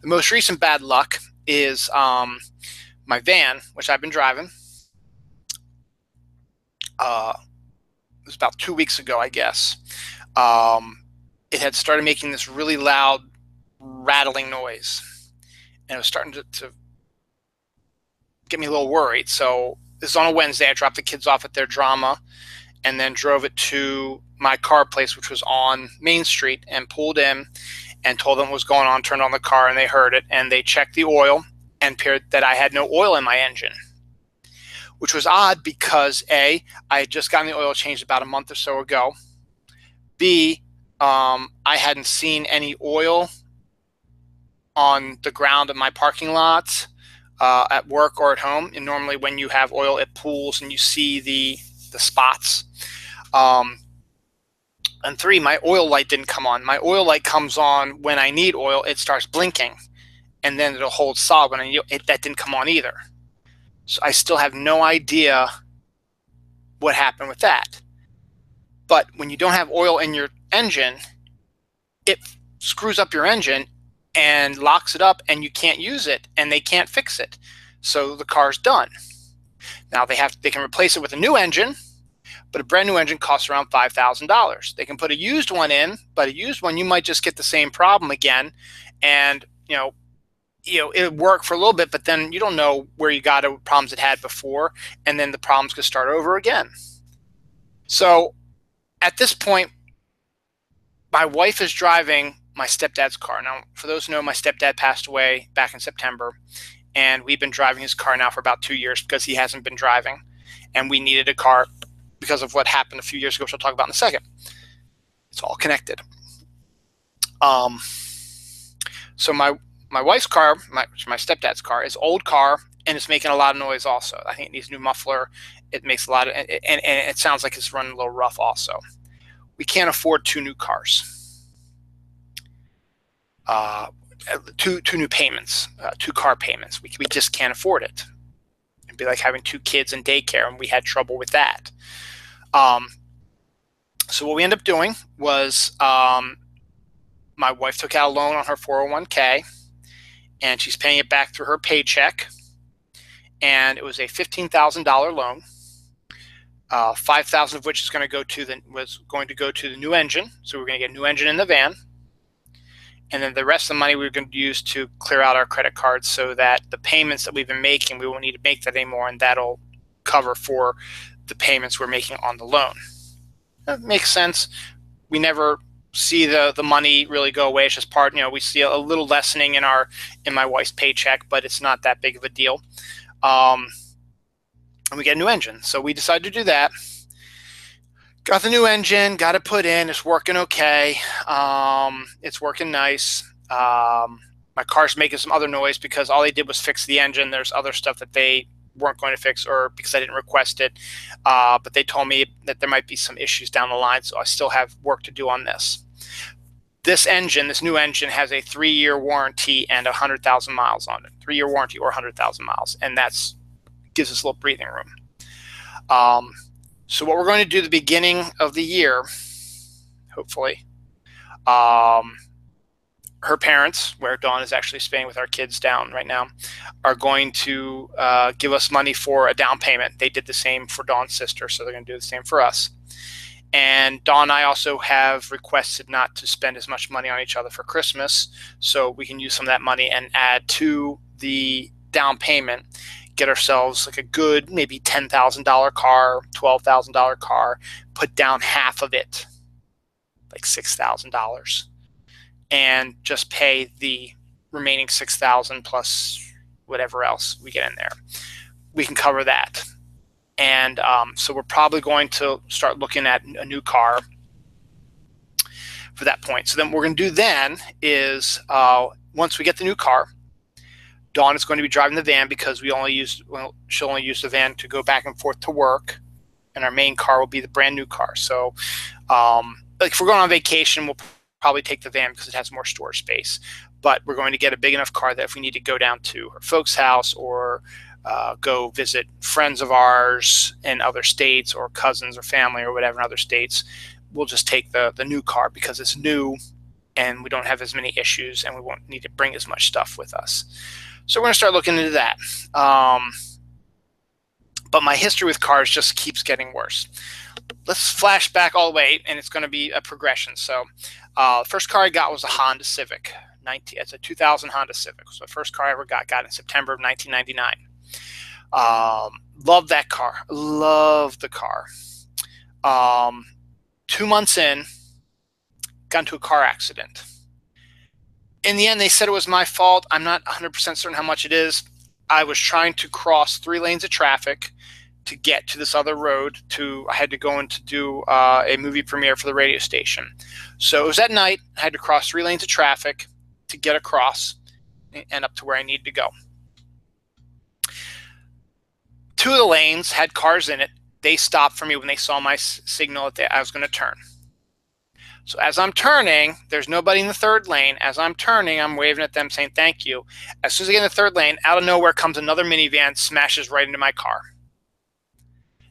The most recent bad luck is my van, which I've been driving. It was about 2 weeks ago, I guess. It had started making this really loud rattling noise, and it was starting to get me a little worried. So this is on a Wednesday. I dropped the kids off at their drama and then drove it to my car place, which was on Main Street, and pulled in and told them what was going on, turned on the car, and they heard it, and they checked the oil and appeared that I had no oil in my engine, which was odd because A, I had just gotten the oil changed about a month or so ago. B, I hadn't seen any oil on the ground in my parking lot at work or at home. And normally when you have oil, it pools and you see the spots. And 3, my oil light didn't come on. My oil light comes on when I need oil. It starts blinking, and then it'll hold solid when I need it. That didn't come on either. So I still have no idea what happened with that. But when you don't have oil in your engine, it screws up your engine and locks it up, and you can't use it, and they can't fix it. So the car's done. Now they can replace it with a new engine, but a brand new engine costs around $5,000. They can put a used one in, but a used one, you might just get the same problem again. And, it'll work for a little bit, but then you don't know where you got problems it had before, and then the problems could start over again. So at this point, my wife is driving my stepdad's car. Now, for those who know, my stepdad passed away back in September, and we've been driving his car now for about 2 years because he hasn't been driving, and we needed a car because of what happened a few years ago, which I'll talk about in a second. It's all connected. So my wife's car, my stepdad's car, is an old car, and it's making a lot of noise also. I think it needs a new muffler. It makes a lot of, and it sounds like it's running a little rough also. We can't afford 2 new cars. 2 new payments, 2 car payments. We just can't afford it. It'd be like having 2 kids in daycare, and we had trouble with that. So what we ended up doing was my wife took out a loan on her 401k, and she's paying it back through her paycheck. And it was a $15,000 loan, $5,000 of which was going to go to the new engine. So we're going to get a new engine in the van. And then the rest of the money we were going to use to clear out our credit cards so that the payments that we've been making, we won't need to make that anymore, and that'll cover for the payments we're making on the loan. That makes sense. We never see the money really go away. It's just part, we see a little lessening in my wife's paycheck, but it's not that big of a deal. And we get a new engine. So we decided to do that. Got the new engine, got it put in. It's working okay. It's working nice. My car's making some other noise because all they did was fix the engine. There's other stuff that they weren't going to fix, or because I didn't request it. But they told me that there might be some issues down the line, so I still have work to do on this. This new engine, has a 3-year warranty and 100,000 miles on it. 3-year warranty or 100,000 miles, and that's gives us a little breathing room. So what we're going to do at the beginning of the year, hopefully, her parents, where Dawn is actually staying with our kids down right now, are going to give us money for a down payment. They did the same for Dawn's sister, so they're going to do the same for us. And Dawn and I also have requested not to spend as much money on each other for Christmas, so we can use some of that money and add to the down payment, get ourselves like a good maybe $10,000 car, $12,000 car, put down half of it, like $6,000, and just pay the remaining $6,000 plus whatever else we get in there. We can cover that. And so we're probably going to start looking at a new car for that point. So then what we're going to do then is once we get the new car, Dawn is going to be driving the van because she'll only use the van to go back and forth to work, and our main car will be the brand new car. So like if we're going on vacation, we'll probably take the van because it has more storage space. But we're going to get a big enough car that if we need to go down to her folks' house or go visit friends of ours in other states, or cousins or family or whatever in other states, we'll just take the new car because it's new and we don't have as many issues and we won't need to bring as much stuff with us. So we're going to start looking into that. But my history with cars just keeps getting worse. Let's flash back all the way, and it's going to be a progression. So the first car I got was a Honda Civic. It's a 2000 Honda Civic. So the first car I ever got in September of 1999. Loved that car. Loved the car. 2 months in, got into a car accident. In the end, they said it was my fault. I'm not 100% certain how much it is. I was trying to cross 3 lanes of traffic to get to this other road. I had to go in to do a movie premiere for the radio station. So it was at night. I had to cross 3 lanes of traffic to get across and up to where I needed to go. 2 of the lanes had cars in it. They stopped for me when they saw my signal that I was going to turn. So as I'm turning, there's nobody in the 3rd lane. As I'm turning, I'm waving at them saying thank you. As soon as I get in the 3rd lane, out of nowhere comes another minivan, smashes right into my car.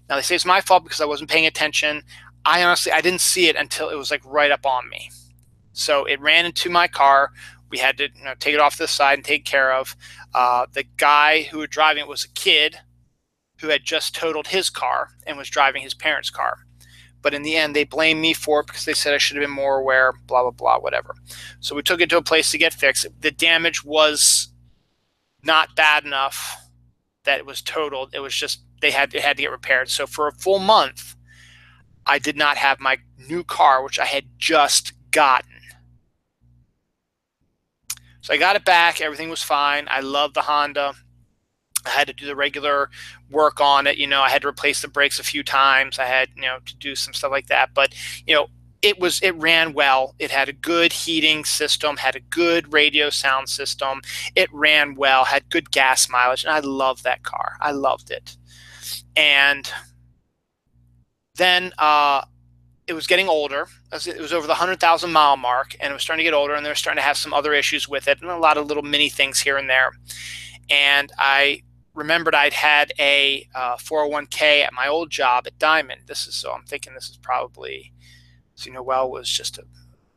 Now they say it's my fault because I wasn't paying attention. I didn't see it until it was like right up on me. So it ran into my car. We had to take it off to the side and take care of. The guy who was driving it was a kid who had just totaled his car and was driving his parents' car. But in the end, they blamed me for it because they said I should have been more aware, blah, blah, blah, whatever. So we took it to a place to get fixed. The damage was not bad enough that it was totaled. It was just it had to get repaired. So for a full month, I did not have my new car, which I had just gotten. So I got it back. Everything was fine. I love the Honda. I had to do the regular work on it. I had to replace the brakes a few times. I had, to do some stuff like that. But, it ran well. It had a good heating system, had a good radio sound system. It ran well, had good gas mileage. And I loved that car. I loved it. And then it was getting older. It was over the 100,000 mile mark, and it was starting to get older, and they were starting to have some other issues with it and a lot of little mini things here and there. And I remembered I'd had a 401k at my old job at Diamond. So I'm thinking this is probably, Noel was just a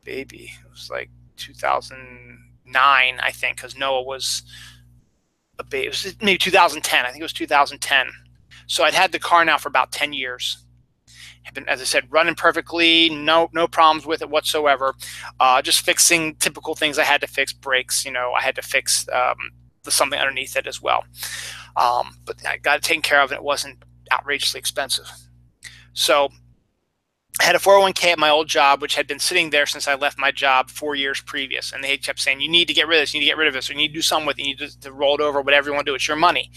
baby. It was like 2009, I think, because Noah was a baby. It was maybe 2010. I think it was 2010. So I'd had the car now for about 10 years. Had been, as I said, running perfectly, no problems with it whatsoever. Just fixing typical things I had to fix, brakes. I had to fix something underneath it as well. But I got it taken care of, and it wasn't outrageously expensive. So I had a 401k at my old job, which had been sitting there since I left my job 4 years previous. And they kept saying, you need to get rid of this, you need to get rid of this, or you need to do something with it, you need to roll it over, whatever you want to do, it's your money.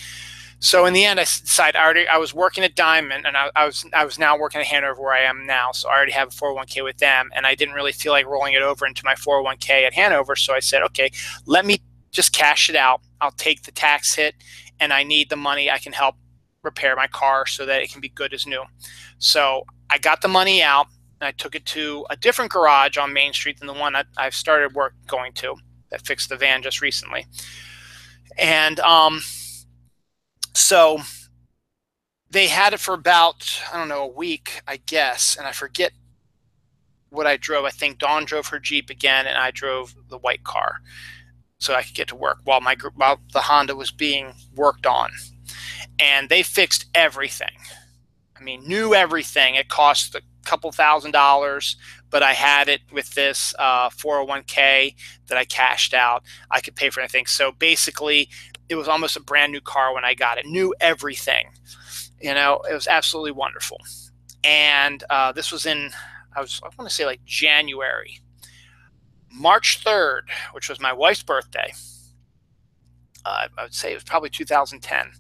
So in the end, I decided I was working at Diamond, and I was now working at Hanover where I am now. So I already have a 401k with them, and I didn't really feel like rolling it over into my 401k at Hanover. So I said, okay, let me just cash it out. I'll take the tax hit, and I need the money. I can help repair my car so that it can be good as new. So I got the money out, and I took it to a different garage on Main Street than the one I've started going to that fixed the van just recently. And so they had it for about, I don't know, a week, I guess, and I forget what I drove. I think Dawn drove her Jeep again, and I drove the white car so I could get to work while the Honda was being worked on. And they fixed everything. I mean, knew everything. It cost a couple $1,000s, but I had it with this 401k that I cashed out. I could pay for anything. So basically, it was almost a brand new car when I got it. Knew everything. It was absolutely wonderful. And this was I want to say like January. March 3rd, which was my wife's birthday. I would say it was probably 2010.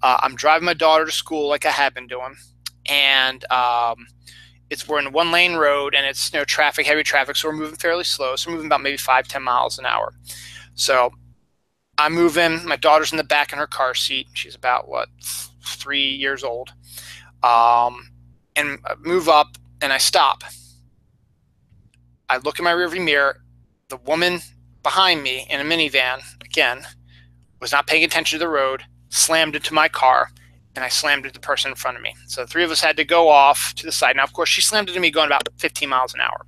I'm driving my daughter to school like I had been doing. And we're in a 1-lane road, and it's heavy traffic, so we're moving fairly slow. So we're moving about maybe 5-10 miles an hour. So I'm moving. My daughter's in the back in her car seat. She's about 3 years old. And I move up, and I stop. I look in my rearview mirror. The woman behind me in a minivan, again, was not paying attention to the road, slammed into my car, and I slammed into the person in front of me. So the three of us had to go off to the side. Now, of course, she slammed into me going about 15 miles an hour.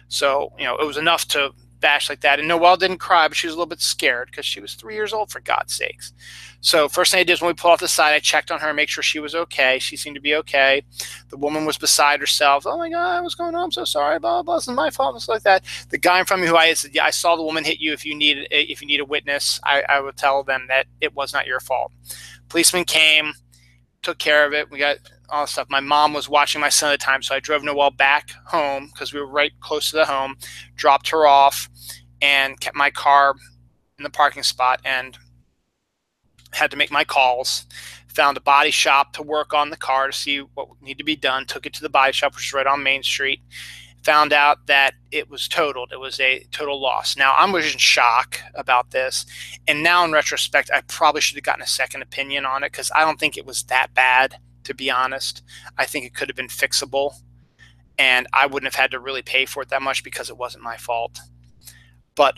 So, you know, it was enough to bash like that. And Noelle didn't cry, but she was a little bit scared because she was 3 years old, for God's sakes. So first thing I did is when we pulled off the side, I checked on her and make sure she was okay. She seemed to be okay. The woman was beside herself. Oh my God, what's going on? I'm so sorry. Blah, blah, blah. This is my fault. It's like that. The guy in front of me who I said, yeah, I saw the woman hit you. If you need a witness, I would tell them that it was not your fault. Policeman came, took care of it. We got all the stuff. My mom was watching my son at the time, so I drove Noelle back home because we were right close to the home, dropped her off, and kept my car in the parking spot and had to make my calls. Found a body shop to work on the car to see what needed to be done. Took it to the body shop, which is right on Main Street. Found out that it was totaled. It was a total loss. Now, I was in shock about this. And now, in retrospect, I probably should have gotten a second opinion on it because I don't think it was that bad, to be honest. I think it could have been fixable. And I wouldn't have had to really pay for it that much because it wasn't my fault. But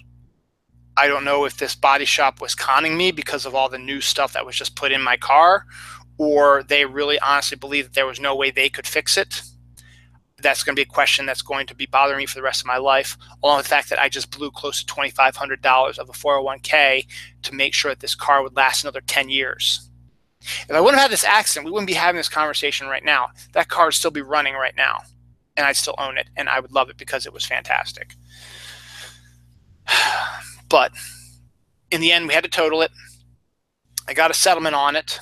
I don't know if this body shop was conning me because of all the new stuff that was just put in my car, or they really honestly believe that there was no way they could fix it. That's going to be a question that's going to be bothering me for the rest of my life, along with the fact that I just blew close to $2,500 of a 401k to make sure that this car would last another 10 years. If I wouldn't have had this accident, we wouldn't be having this conversation right now. That car would still be running right now, and I'd still own it, and I would love it because it was fantastic. But in the end, we had to total it. I got a settlement on it.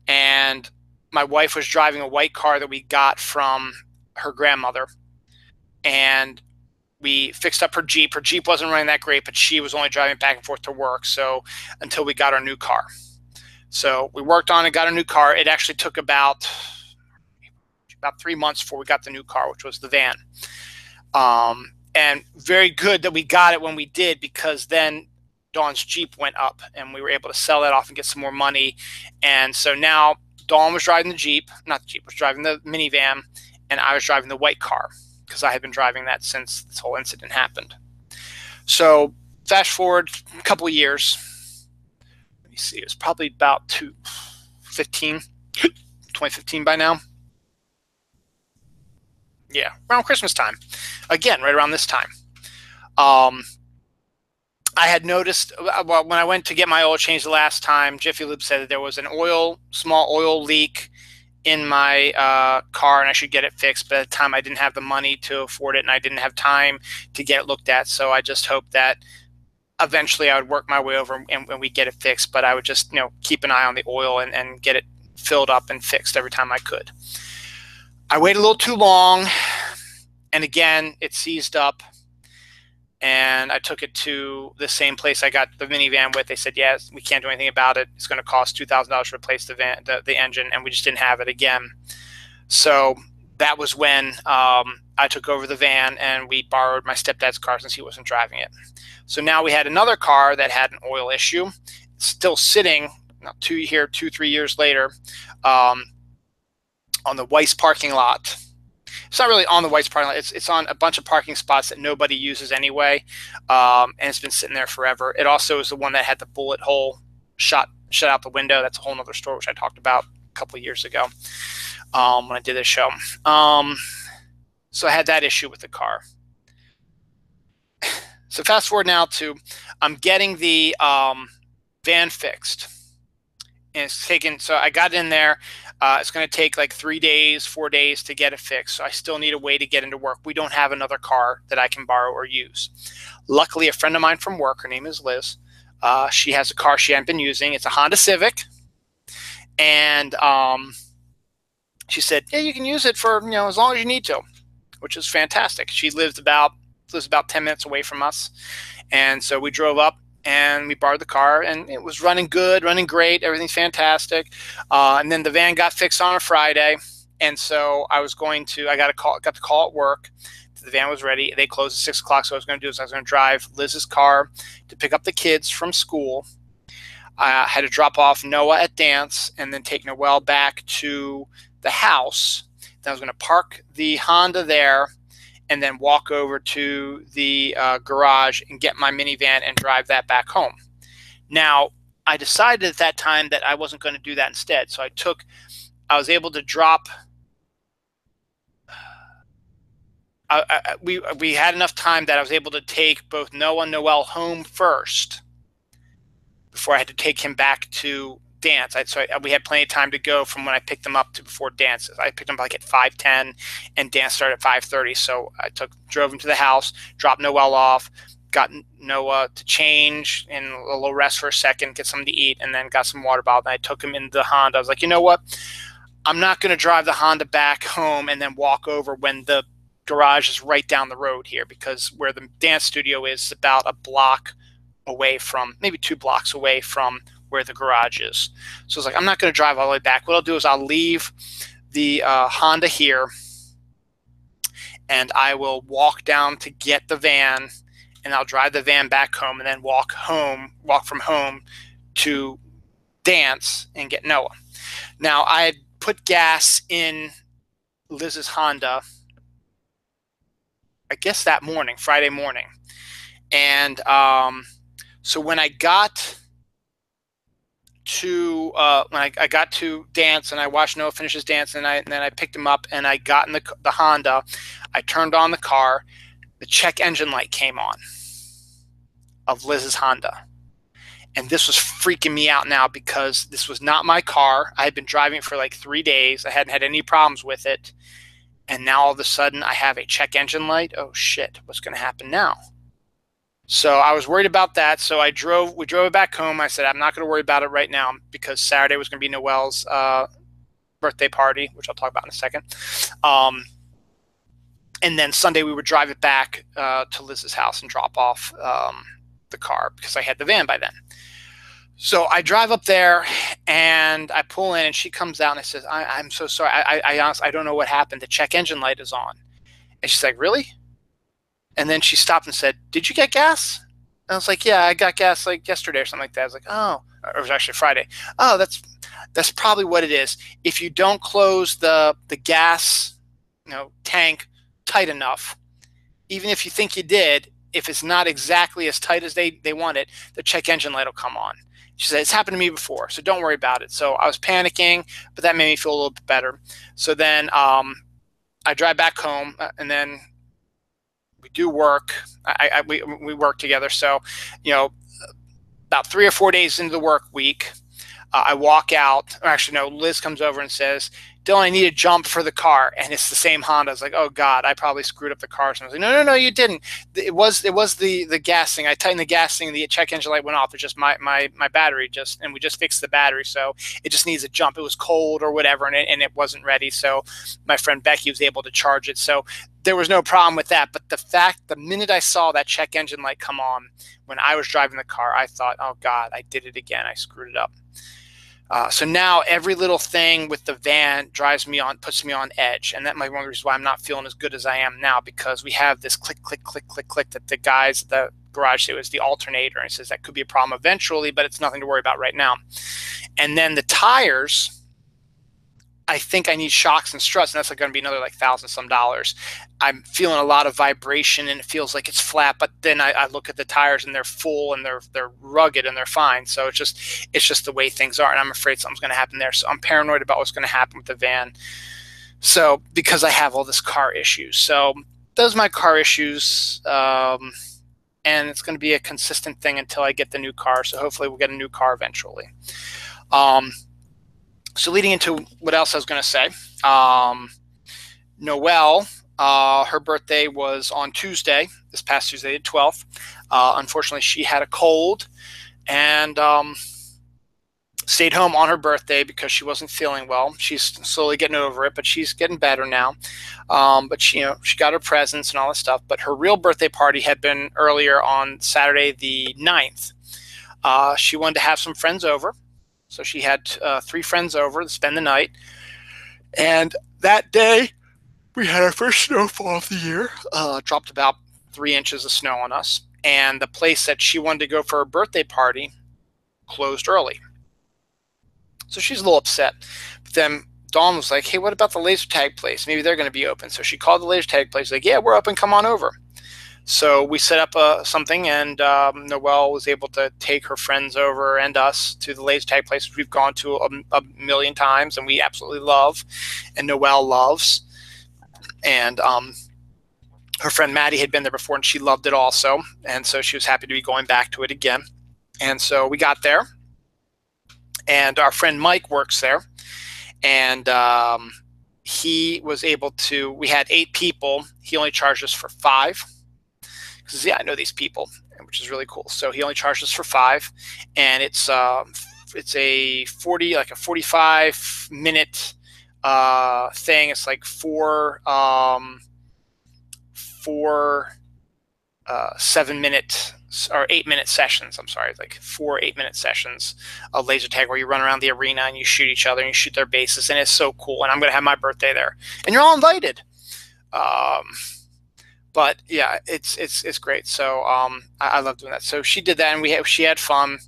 And my wife was driving a white car that we got from her grandmother. And we fixed up her Jeep. Her Jeep wasn't running that great, but she was only driving back and forth to work. So until we got our new car. So we worked on it, got a new car. It actually took about 3 months before we got the new car, which was the van. And very good that we got it when we did, because then Dawn's Jeep went up and we were able to sell that off and get some more money. And so now Dawn was driving the Jeep, not the Jeep, was driving the minivan, and I was driving the white car because I had been driving that since this whole incident happened. So fast forward a couple of years. Let me see, it was probably about 2015 by now. Yeah, around Christmas time. Again, right around this time. I had noticed, well, when I went to get my oil changed the last time, Jiffy Lube said that there was an small oil leak in my car, and I should get it fixed. But at the time, I didn't have the money to afford it, and I didn't have time to get it looked at. So I just hoped that eventually I would work my way over and we get it fixed. But I would just, keep an eye on the oil and get it filled up and fixed every time I could. I waited a little too long, and again, it seized up, and I took it to the same place I got the minivan with. They said, yes, we can't do anything about it. It's going to cost $2,000 to replace the engine, and we just didn't have it again. So that was when I took over the van, and we borrowed my stepdad's car since he wasn't driving it. So now we had another car that had an oil issue, still sitting, 2-3 years later, on the Weiss parking lot. It's not really on the Weiss parking lot. It's on a bunch of parking spots that nobody uses anyway, and it's been sitting there forever. It also is the one that had the bullet hole shot out the window. That's a whole other story, which I talked about a couple of years ago when I did this show. So I had that issue with the car. So fast forward now to I'm getting the van fixed. And it's taken, so I got in there. It's going to take like 3 days, 4 days to get it fixed. So I still need a way to get into work. We don't have another car that I can borrow or use. Luckily, a friend of mine from work, her name is Liz, she has a car she hadn't been using. It's a Honda Civic. And she said, yeah, you can use it for, as long as you need to, which is fantastic. She lives about 10 minutes away from us. And so we drove up, and we borrowed the car, and it was running good, running great. Everything's fantastic. And then the van got fixed on a Friday. And so I got the call at work. The van was ready. They closed at 6 o'clock. So what I was going to do is I was going to drive Liz's car to pick up the kids from school. I had to drop off Noah at dance and then take Noelle back to the house. Then I was going to park the Honda there and then walk over to the garage and get my minivan and drive that back home. Now, I decided at that time that I wasn't going to do that instead. So I was able to drop. We had enough time that I was able to take both Noah and Noel home first before I had to take him back to dance. We had plenty of time to go from when I picked them up to before dances. I picked them up like at 5:10, and dance started at 5:30. So I drove him to the house, dropped Noel off, got Noah to change and a little rest for a second, get something to eat, and then got some water bottle. And I took him in the Honda. I was like, you know what? I'm not going to drive the Honda back home and then walk over when the garage is right down the road here, because where the dance studio is about a block away from, maybe 2 blocks away from where the garage is. So I was like, I'm not going to drive all the way back. What I'll do is I'll leave the Honda here, and I will walk down to get the van, and I'll drive the van back home, and then walk from home to dance and get Noah. Now, I had put gas in Liz's Honda, I guess that morning, Friday morning. And so when I got to I got to dance, and I watched Noah finish his dance, and then I picked him up, and I got in the Honda. I turned on the car. The check engine light came on of Liz's Honda. And this was freaking me out now, because this was not my car. I had been driving it for like 3 days. I hadn't had any problems with it. And now all of a sudden I have a check engine light. Oh shit, what's going to happen now? So I was worried about that. So we drove it back home. I said, I'm not going to worry about it right now, because Saturday was going to be Noel's birthday party, which I'll talk about in a second. And then Sunday we would drive it back to Liz's house and drop off the car, because I had the van by then. So I drive up there, and I pull in, and she comes out, and I says, I'm so sorry. I honestly, I don't know what happened. The check engine light is on. And she's like, really? And then she stopped and said, did you get gas? And I was like, yeah, I got gas like yesterday or something like that. I was like, oh, or it was actually Friday. Oh, that's probably what it is. If you don't close the gas, tank tight enough, even if you think you did, if it's not exactly as tight as they want it, the check engine light will come on. She said, it's happened to me before, so don't worry about it. So I was panicking, but that made me feel a little bit better. So then I drive back home, and then we do work. We work together. So, about 3 or 4 days into the work week, I walk out. Or actually, no, Liz comes over and says, Dylan, I need a jump for the car. And it's the same Honda. I was like, oh God, I probably screwed up the car. So I was like, no, you didn't. It was the gas thing. I tightened the gas thing, the check engine light went off. It's just my battery and we just fixed the battery. So it just needs a jump. It was cold or whatever, and it wasn't ready. So my friend Becky was able to charge it. So there was no problem with that. But the minute I saw that check engine light come on when I was driving the car, I thought, oh God, I did it again. I screwed it up. So now every little thing with the van puts me on edge. And that might be one of the reasons why I'm not feeling as good as I am now, because we have this click, click, click, click, click that the guys at the garage say was the alternator. And it says that could be a problem eventually, but it's nothing to worry about right now. And then the tires, I think I need shocks and struts, and that's going to be another like $1,000-some. I'm feeling a lot of vibration, and it feels like it's flat. But then I look at the tires, and they're full, and they're rugged, and they're fine. So it's just the way things are, and I'm afraid something's going to happen there. So I'm paranoid about what's going to happen with the van. So because I have all this car issues, so those are my car issues, and it's going to be a consistent thing until I get the new car. So hopefully we'll get a new car eventually. So leading into what else I was going to say, Noelle, her birthday was on Tuesday, this past Tuesday, the 12th. Unfortunately, she had a cold and stayed home on her birthday because she wasn't feeling well. She's slowly getting over it, but she's getting better now. But she got her presents and all this stuff. But her real birthday party had been earlier on Saturday the 9th. She wanted to have some friends over. So she had 3 friends over to spend the night. And that day, we had our first snowfall of the year. Dropped about 3 inches of snow on us. And the place that she wanted to go for her birthday party closed early. So she's a little upset. But then Dawn was like, hey, what about the laser tag place? Maybe they're going to be open. So she called the laser tag place. Like, yeah, we're open. Come on over. So we set up something, and Noelle was able to take her friends over and us to the laser tag place, which we've gone to a million times, and we absolutely love, and Noelle loves. And her friend Maddie had been there before, and she loved it also, and so she was happy to be going back to it again. And so we got there, and our friend Mike works there, and he was able to. We had 8 people. He only charged us for 5. Because I know these people, which is really cool. So he only charged us for 5, and it's a 45-minute thing. It's like 4 7-minute or 8-minute sessions. I'm sorry, like 4 8-minute sessions of laser tag where you run around the arena and you shoot each other and you shoot their bases, and it's so cool. And I'm going to have my birthday there, and you're all invited. But yeah, it's great. So I love doing that. So she did that, and she had fun.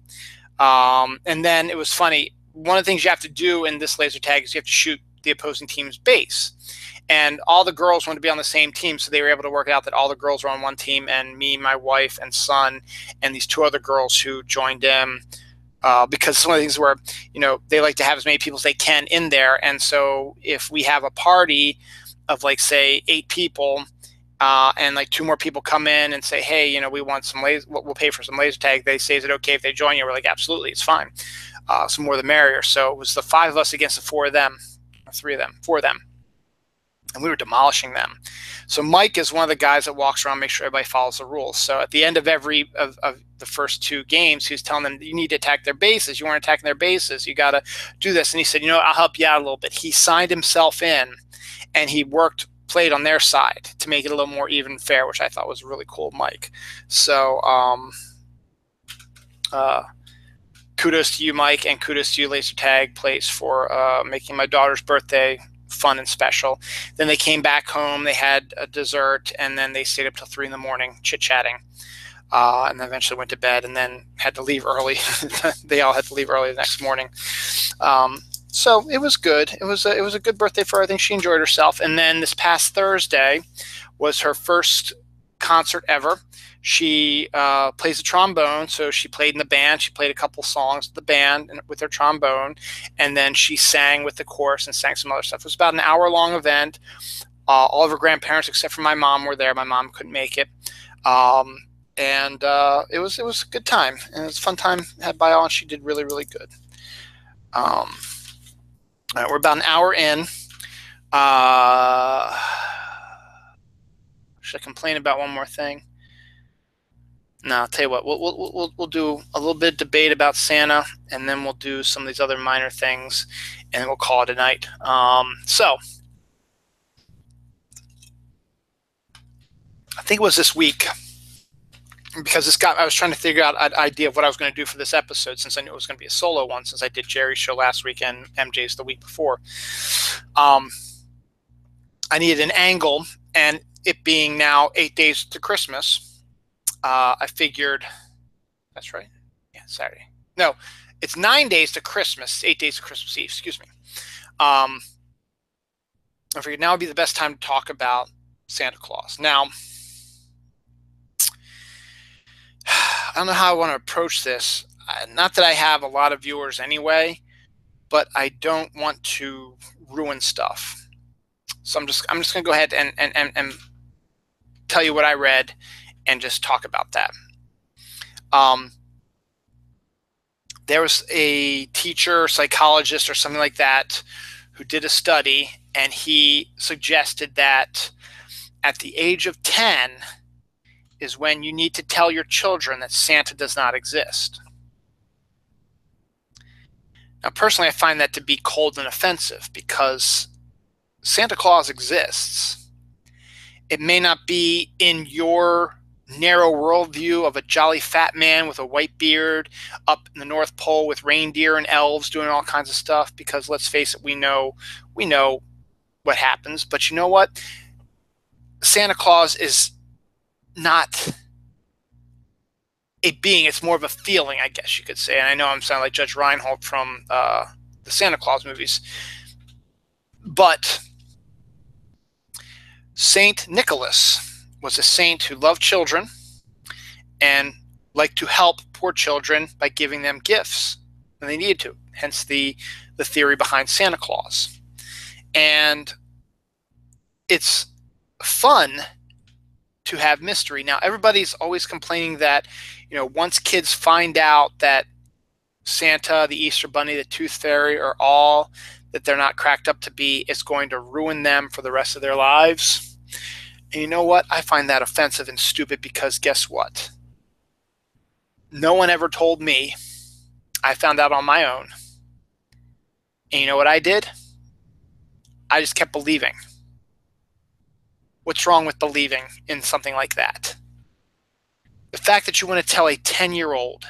And then it was funny. One of the things you have to do in this laser tag is you have to shoot the opposing team's base. And all the girls wanted to be on the same team, so they were able to work out that all the girls were on one team, and me, my wife, and son, and these 2 other girls who joined in. Because some of the things where, they like to have as many people as they can in there. And so if we have a party of, like, say, 8 people, and like 2 more people come in and say, hey, we want some we'll pay for some laser tag. They say, is it okay if they join you? We're like, absolutely, it's fine. Some more the merrier. So it was the 5 of us against the 4 of them, or 3 of them, 4 of them. And we were demolishing them. So Mike is one of the guys that walks around, make sure everybody follows the rules. So at the end of every of the first 2 games, he was telling them, you need to attack their bases. You weren't attacking their bases. You got to do this. And he said, I'll help you out a little bit. He signed himself in, and he played on their side to make it a little more even and fair, which I thought was really cool, Mike. So kudos to you, Mike, and kudos to you, Laser Tag Place, for making my daughter's birthday fun and special. Then they came back home, they had a dessert, and then they stayed up till 3 in the morning chit-chatting, and then eventually went to bed, and then had to leave early. They all had to leave early the next morning. So it was good. It was a good birthday for her. I think she enjoyed herself. And then this past Thursday was her first concert ever. She plays the trombone, so she played in the band. She played a couple songs with the band and with her trombone, and then she sang with the chorus and sang some other stuff. It was about an hour-long event. All of her grandparents, except for my mom, were there. My mom couldn't make it. And it was a good time, and it was a fun time had by all, and she did really, really good. We're about an hour in. Should I complain about one more thing? No, I'll tell you what. We'll do a little bit of debate about Santa, and then we'll do some of these other minor things, and then we'll call it a night. So I think it was this week, because I was trying to figure out an idea of what I was going to do for this episode, since I knew it was going to be a solo one, since I did Jerry's show last week and MJ's the week before. I needed an angle, and it being now 8 days to Christmas, I figured, that's right, yeah, Saturday. No, it's 9 days to Christmas, 8 days to Christmas Eve, excuse me. I figured now would be the best time to talk about Santa Claus. Now, I don't know how I want to approach this. Not that I have a lot of viewers anyway, but I don't want to ruin stuff. So I'm just going to go ahead and tell you what I read and just talk about that. There was a teacher, psychologist, or something like that who did a study, and he suggested that at the age of 10 is when you need to tell your children that Santa does not exist. Now, personally, I find that to be cold and offensive, because Santa Claus exists. It may not be in your narrow worldview of a jolly fat man with a white beard up in the North Pole with reindeer and elves doing all kinds of stuff, because let's face it, we know what happens. But you know what? Santa Claus is not a being. It's more of a feeling, I guess you could say. And I know I'm sounding like Judge Reinhold from the Santa Claus movies. But Saint Nicholas was a saint who loved children and liked to help poor children by giving them gifts when they needed to, hence the theory behind Santa Claus. And it's fun to have mystery. Now, everybody's always complaining that, once kids find out that Santa, the Easter Bunny, the Tooth Fairy are all that they're not cracked up to be, it's going to ruin them for the rest of their lives. And you know what? I find that offensive and stupid, because guess what? No one ever told me. I found out on my own. And you know what I did? I just kept believing. What's wrong with believing in something like that? The fact that you want to tell a 10-year-old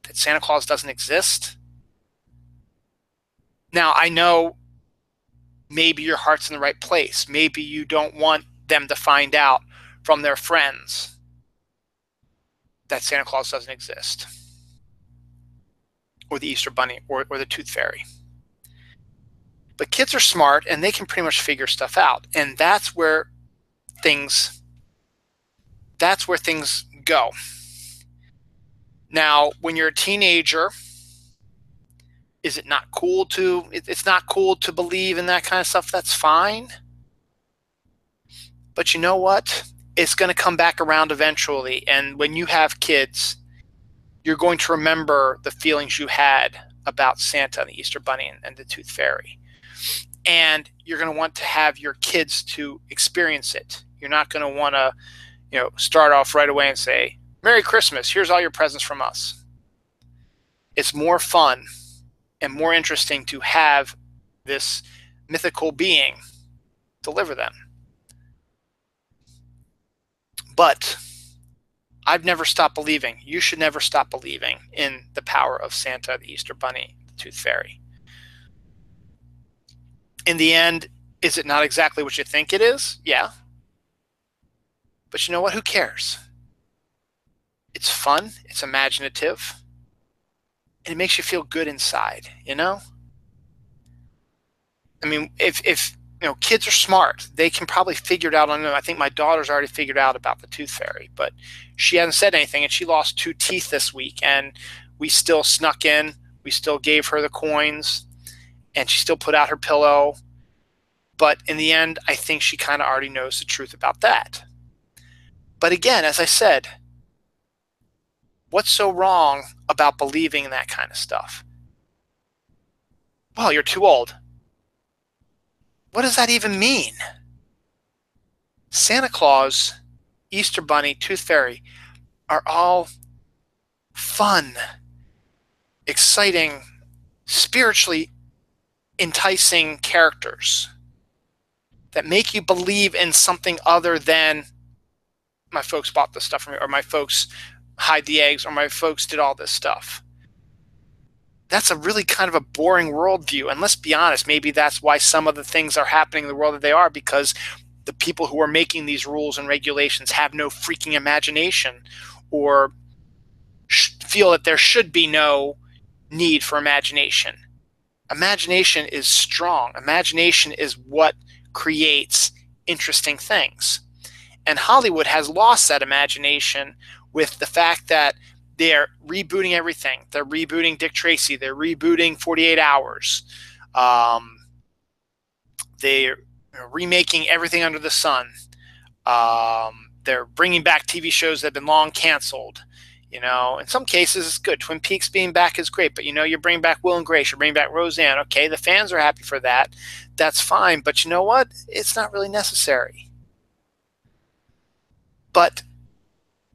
that Santa Claus doesn't exist. Now, I know maybe your heart's in the right place. Maybe you don't want them to find out from their friends that Santa Claus doesn't exist, or the Easter Bunny, or the Tooth Fairy. But kids are smart, and they can pretty much figure stuff out. And that's where things go. Now, when you're a teenager, is it not cool to, it's not cool to believe in that kind of stuff? That's fine. But you know what? It's going to come back around eventually. And when you have kids, you're going to remember the feelings you had about Santa and the Easter Bunny and the Tooth Fairy. And you're going to want to have your kids to experience it. You're not going to want to, start off right away and say, Merry Christmas, here's all your presents from us. It's more fun and more interesting to have this mythical being deliver them. But I've never stopped believing. You should never stop believing in the power of Santa, the Easter Bunny, the Tooth Fairy. In the end, is it not exactly what you think it is? Yeah. But you know what? Who cares? It's fun. It's imaginative. And it makes you feel good inside, I mean, if kids are smart, they can probably figure it out on their own. I think my daughter's already figured out about the Tooth Fairy, but she hasn't said anything, and she lost 2 teeth this week, and we still snuck in. We still gave her the coins, and she still put out her pillow. But in the end, I think she kind of already knows the truth about that. But again, as I said, what's so wrong about believing in that kind of stuff? Well, you're too old. What does that even mean? Santa Claus, Easter Bunny, Tooth Fairy are all fun, exciting, spiritually enticing characters that make you believe in something other than my folks bought this stuff from me, or my folks hide the eggs, or my folks did all this stuff. That's a really kind of a boring worldview. And let's be honest, maybe that's why some of the things are happening in the world that they are, because the people who are making these rules and regulations have no freaking imagination, or feel that there should be no need for imagination. Imagination is strong. Imagination is what creates interesting things. And Hollywood has lost that imagination with the fact that they're rebooting everything. They're rebooting Dick Tracy. They're rebooting 48 Hours. They're remaking everything under the sun. They're bringing back TV shows that have been long canceled. In some cases, it's good. Twin Peaks being back is great. But, you bring back Will and Grace. You bring back Roseanne. Okay, the fans are happy for that. That's fine. But you know what? It's not really necessary. But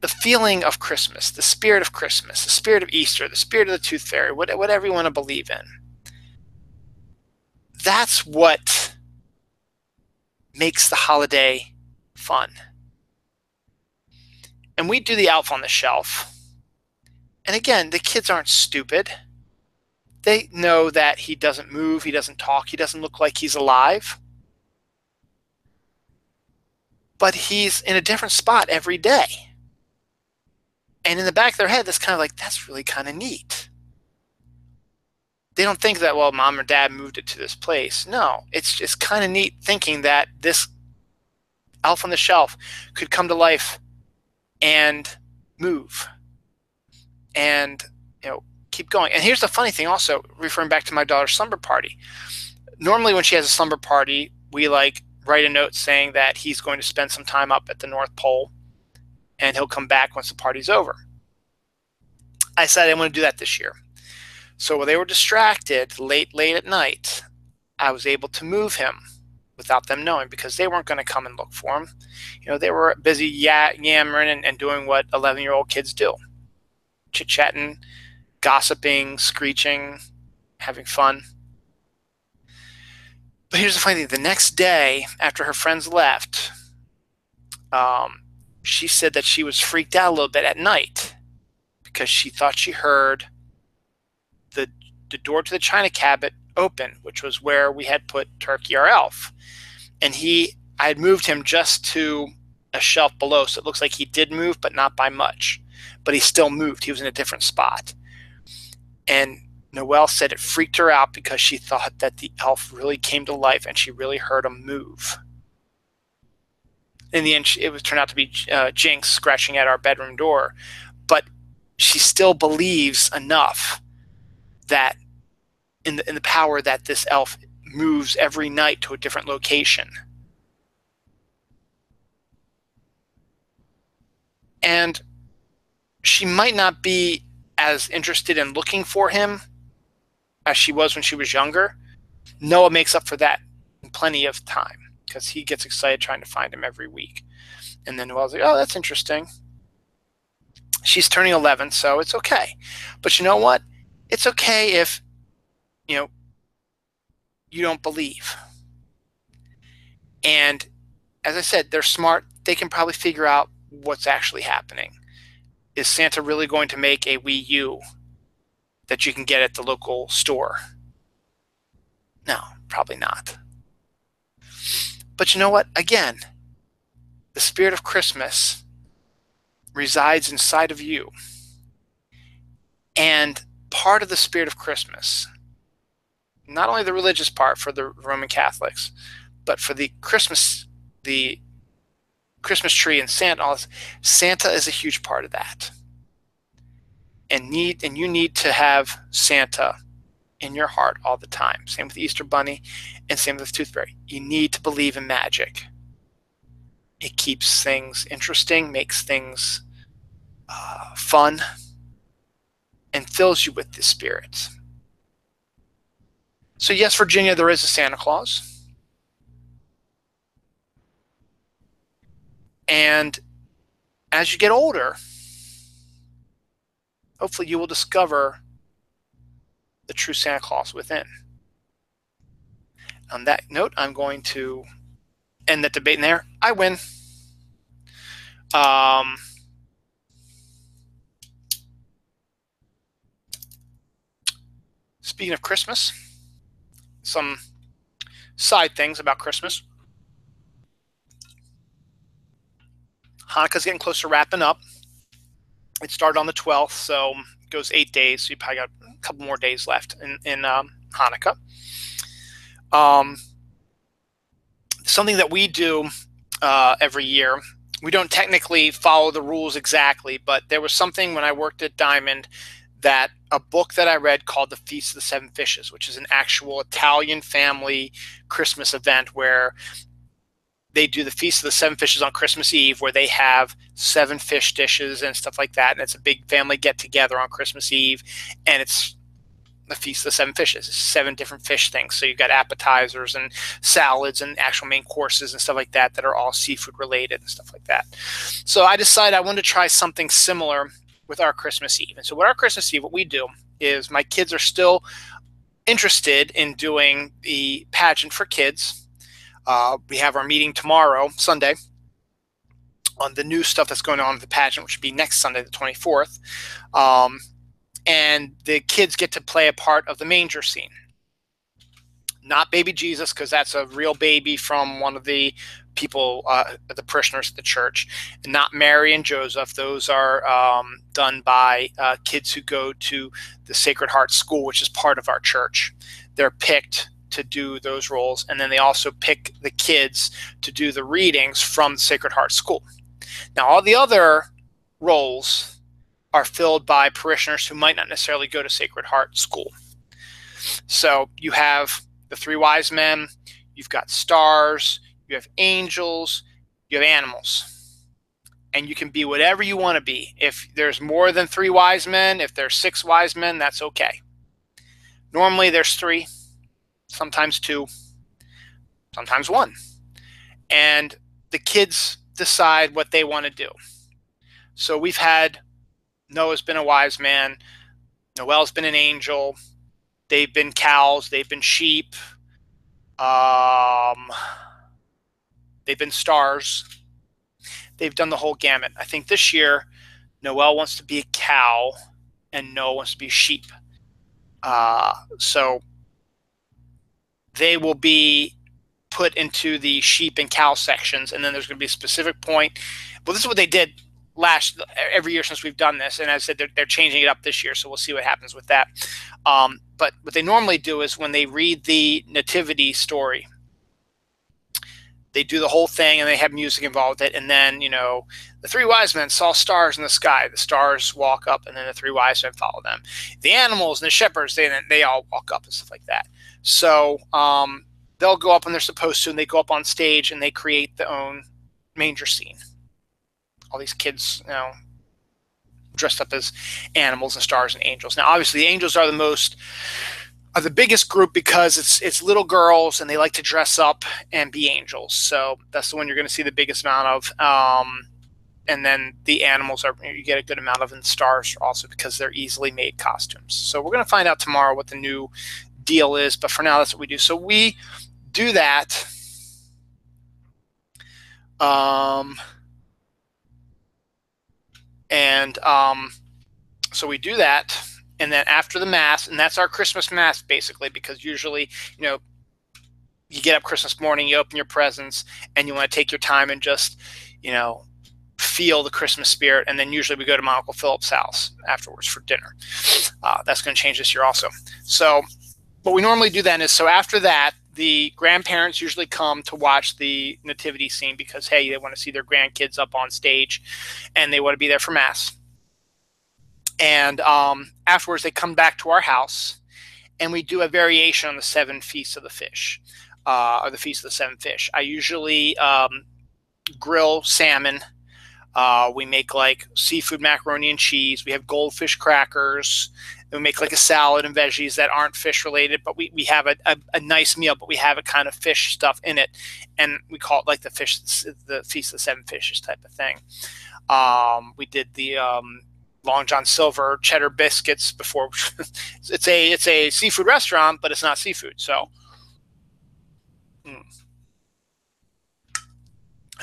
the feeling of Christmas, the spirit of Christmas, the spirit of Easter, the spirit of the Tooth Fairy, whatever you want to believe in, that's what makes the holiday fun. And we do the Elf on the Shelf. And again, the kids aren't stupid. They know that he doesn't move, he doesn't talk, he doesn't look like he's alive. But he's in a different spot every day. And in the back of their head, that's kind of like, that's really kind of neat. They don't think that, well, mom or dad moved it to this place. No, it's just kind of neat thinking that this elf on the shelf could come to life and move and, keep going. And here's the funny thing also, referring back to my daughter's slumber party. Normally when she has a slumber party, we write a note saying that he's going to spend some time up at the North Pole and he'll come back once the party's over. I said I didn't want to do that this year. So while they were distracted late at night, I was able to move him without them knowing, because they weren't going to come and look for him. They were busy yammering and doing what 11-year-old kids do. Chit-chatting, gossiping, screeching, having fun. But here's the funny thing. The next day, after her friends left, she said that she was freaked out a little bit at night because she thought she heard the door to the china cabinet open, which was where we had put Turkey, our elf. And I had moved him just to a shelf below, so it looks like he did move, but not by much. But he still moved. He was in a different spot. And Noelle said it freaked her out because she thought that the elf really came to life and she really heard him move. In the end, it turned out to be Jinx scratching at our bedroom door. But she still believes enough that in the power that this elf moves every night to a different location. And she might not be as interested in looking for him as she was when she was younger. Noah makes up for that in plenty of time because he gets excited trying to find him every week. And then Noelle's like, oh, that's interesting. She's turning 11, so it's okay. But you know what? It's okay if, you don't believe. And as I said, they're smart. They can probably figure out what's actually happening. Is Santa really going to make a Wii U that you can get at the local store? No, probably not. But you know what? Again, the spirit of Christmas resides inside of you. And part of the spirit of Christmas, not only the religious part for the Roman Catholics, but for the Christmas tree and Santa is a huge part of that. And you need to have Santa in your heart all the time. Same with the Easter Bunny and same with Tooth Fairy. You need to believe in magic. It keeps things interesting, makes things fun, and fills you with the spirit. So yes, Virginia, there is a Santa Claus. And as you get older, hopefully you will discover the true Santa Claus within. On that note, I'm going to end that debate in there. I win. Speaking of Christmas, some side things about Christmas. Hanukkah's getting close to wrapping up. It started on the 12th, so it goes 8 days. So you probably got a couple more days left in Hanukkah. Something that we do every year, we don't technically follow the rules exactly, but there was something when I worked at Diamond that a book that I read called The Feast of the Seven Fishes, which is an actual Italian family Christmas event where they do the Feast of the Seven Fishes on Christmas Eve, where they have 7 fish dishes and stuff like that. And it's a big family get-together on Christmas Eve. And it's the Feast of the Seven Fishes. It's 7 different fish things. So you've got appetizers and salads and actual main courses and stuff like that that are all seafood related and stuff like that. So I decided I wanted to try something similar with our Christmas Eve. And so with our Christmas Eve, what we do is my kids are still interested in doing the pageant for kids. We have our meeting tomorrow, Sunday, on the new stuff that's going on with the pageant, which will be next Sunday, the 24th. And the kids get to play a part of the manger scene. Not baby Jesus, because that's a real baby from one of the people, the parishioners at the church. And not Mary and Joseph. Those are done by kids who go to the Sacred Heart School, which is part of our church. They're picked to do those roles, and then they also pick the kids to do the readings from Sacred Heart School. Now, all the other roles are filled by parishioners who might not necessarily go to Sacred Heart School. So you have the three wise men, you've got stars, you have angels, you have animals. And you can be whatever you want to be. If there's more than three wise men, if there's six wise men, that's okay. Normally there's three, sometimes two, sometimes one. And the kids decide what they want to do. So we've had Noah's been a wise man, Noel's been an angel, they've been cows, they've been sheep, they've been stars. They've done the whole gamut. I think this year, Noel wants to be a cow and Noah wants to be a sheep. So they will be put into the sheep and cow sections, and then there's going to be a specific point. Well, this is what they did every year since we've done this, and as I said, they're changing it up this year, so we'll see what happens with that. But what they normally do is when they read the nativity story, they do the whole thing and they have music involved with it. And then, you know, the three wise men saw stars in the sky. The stars walk up and then the three wise men follow them. The animals and the shepherds, they all walk up and stuff like that. So they'll go up when they're supposed to, and they go up on stage and they create their own manger scene. All these kids, you know, dressed up as animals and stars and angels. Now, obviously, the angels are the biggest group because it's little girls and they like to dress up and be angels. So that's the one you're going to see the biggest amount of. And then the animals you get a good amount of, and the stars also because they're easily made costumes. So we're going to find out tomorrow what the new deal is. But for now, that's what we do. So we do that. So we do that. And then after the Mass, and that's our Christmas Mass, basically, because usually, you know, you get up Christmas morning, you open your presents, and you want to take your time and just, you know, feel the Christmas spirit. And then usually we go to my Uncle Philip's house afterwards for dinner. That's going to change this year also. So what we normally do then is, so after that, the grandparents usually come to watch the nativity scene because, hey, they want to see their grandkids up on stage, and they want to be there for Mass. And afterwards, they come back to our house, and we do a variation on the 7 feasts of the fish, or the Feast of the 7 Fish. I usually grill salmon. We make like seafood macaroni and cheese. We have goldfish crackers. And we make like a salad and veggies that aren't fish related, but we have a nice meal, but we have a kind of fish stuff in it, and we call it like the Feast of the 7 Fishes type of thing. We did the Long John Silver cheddar biscuits before. it's a seafood restaurant, but it's not seafood. So,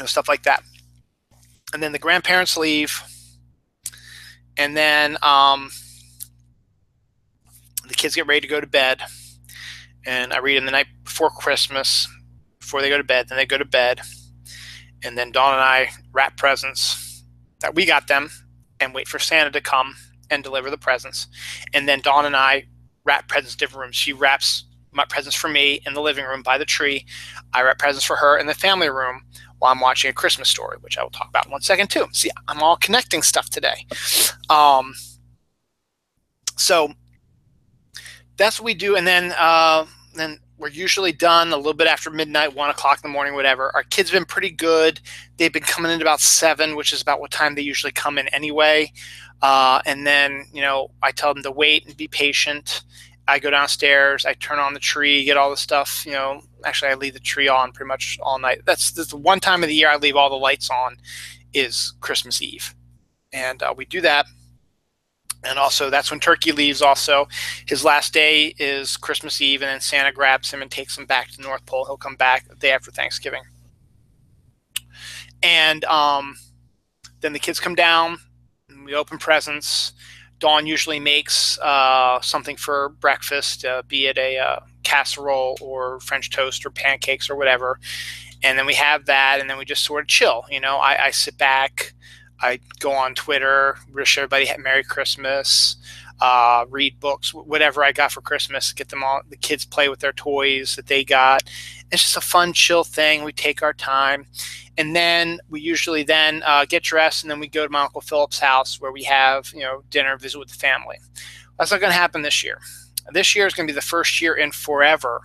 stuff like that. And then the grandparents leave, and then the kids get ready to go to bed. And I read them the night before Christmas, before they go to bed. Then they go to bed, and then Dawn and I wrap presents that we got them, and wait for Santa to come and deliver the presents. And then Dawn and I wrap presents in different rooms. She wraps my presents for me in the living room by the tree. I wrap presents for her in the family room while I'm watching A Christmas Story, which I will talk about in 1 second too. See, I'm all connecting stuff today. So that's what we do. And then we're usually done a little bit after midnight, 1 o'clock in the morning, whatever. Our kids have been pretty good. They've been coming in about 7, which is about what time they usually come in anyway. And then, you know, I tell them to wait and be patient. I go downstairs, I turn on the tree, get all the stuff, you know. Actually, I leave the tree on pretty much all night. That's the one time of the year I leave all the lights on is Christmas Eve. And we do that. And also, that's when Turkey leaves also. His last day is Christmas Eve, and then Santa grabs him and takes him back to the North Pole. He'll come back the day after Thanksgiving. And then the kids come down, and we open presents. Dawn usually makes something for breakfast, be it a casserole or French toast or pancakes or whatever. And then we have that, and then we just sort of chill. You know, I sit back. I go on Twitter, wish everybody a Merry Christmas. read books, whatever I got for Christmas, get them all, the kids play with their toys that they got. It's just a fun, chill thing. We take our time. And then we usually then get dressed, and then we go to my Uncle Philip's house where we have, dinner, visit with the family. That's not going to happen this year. This year is going to be the first year in forever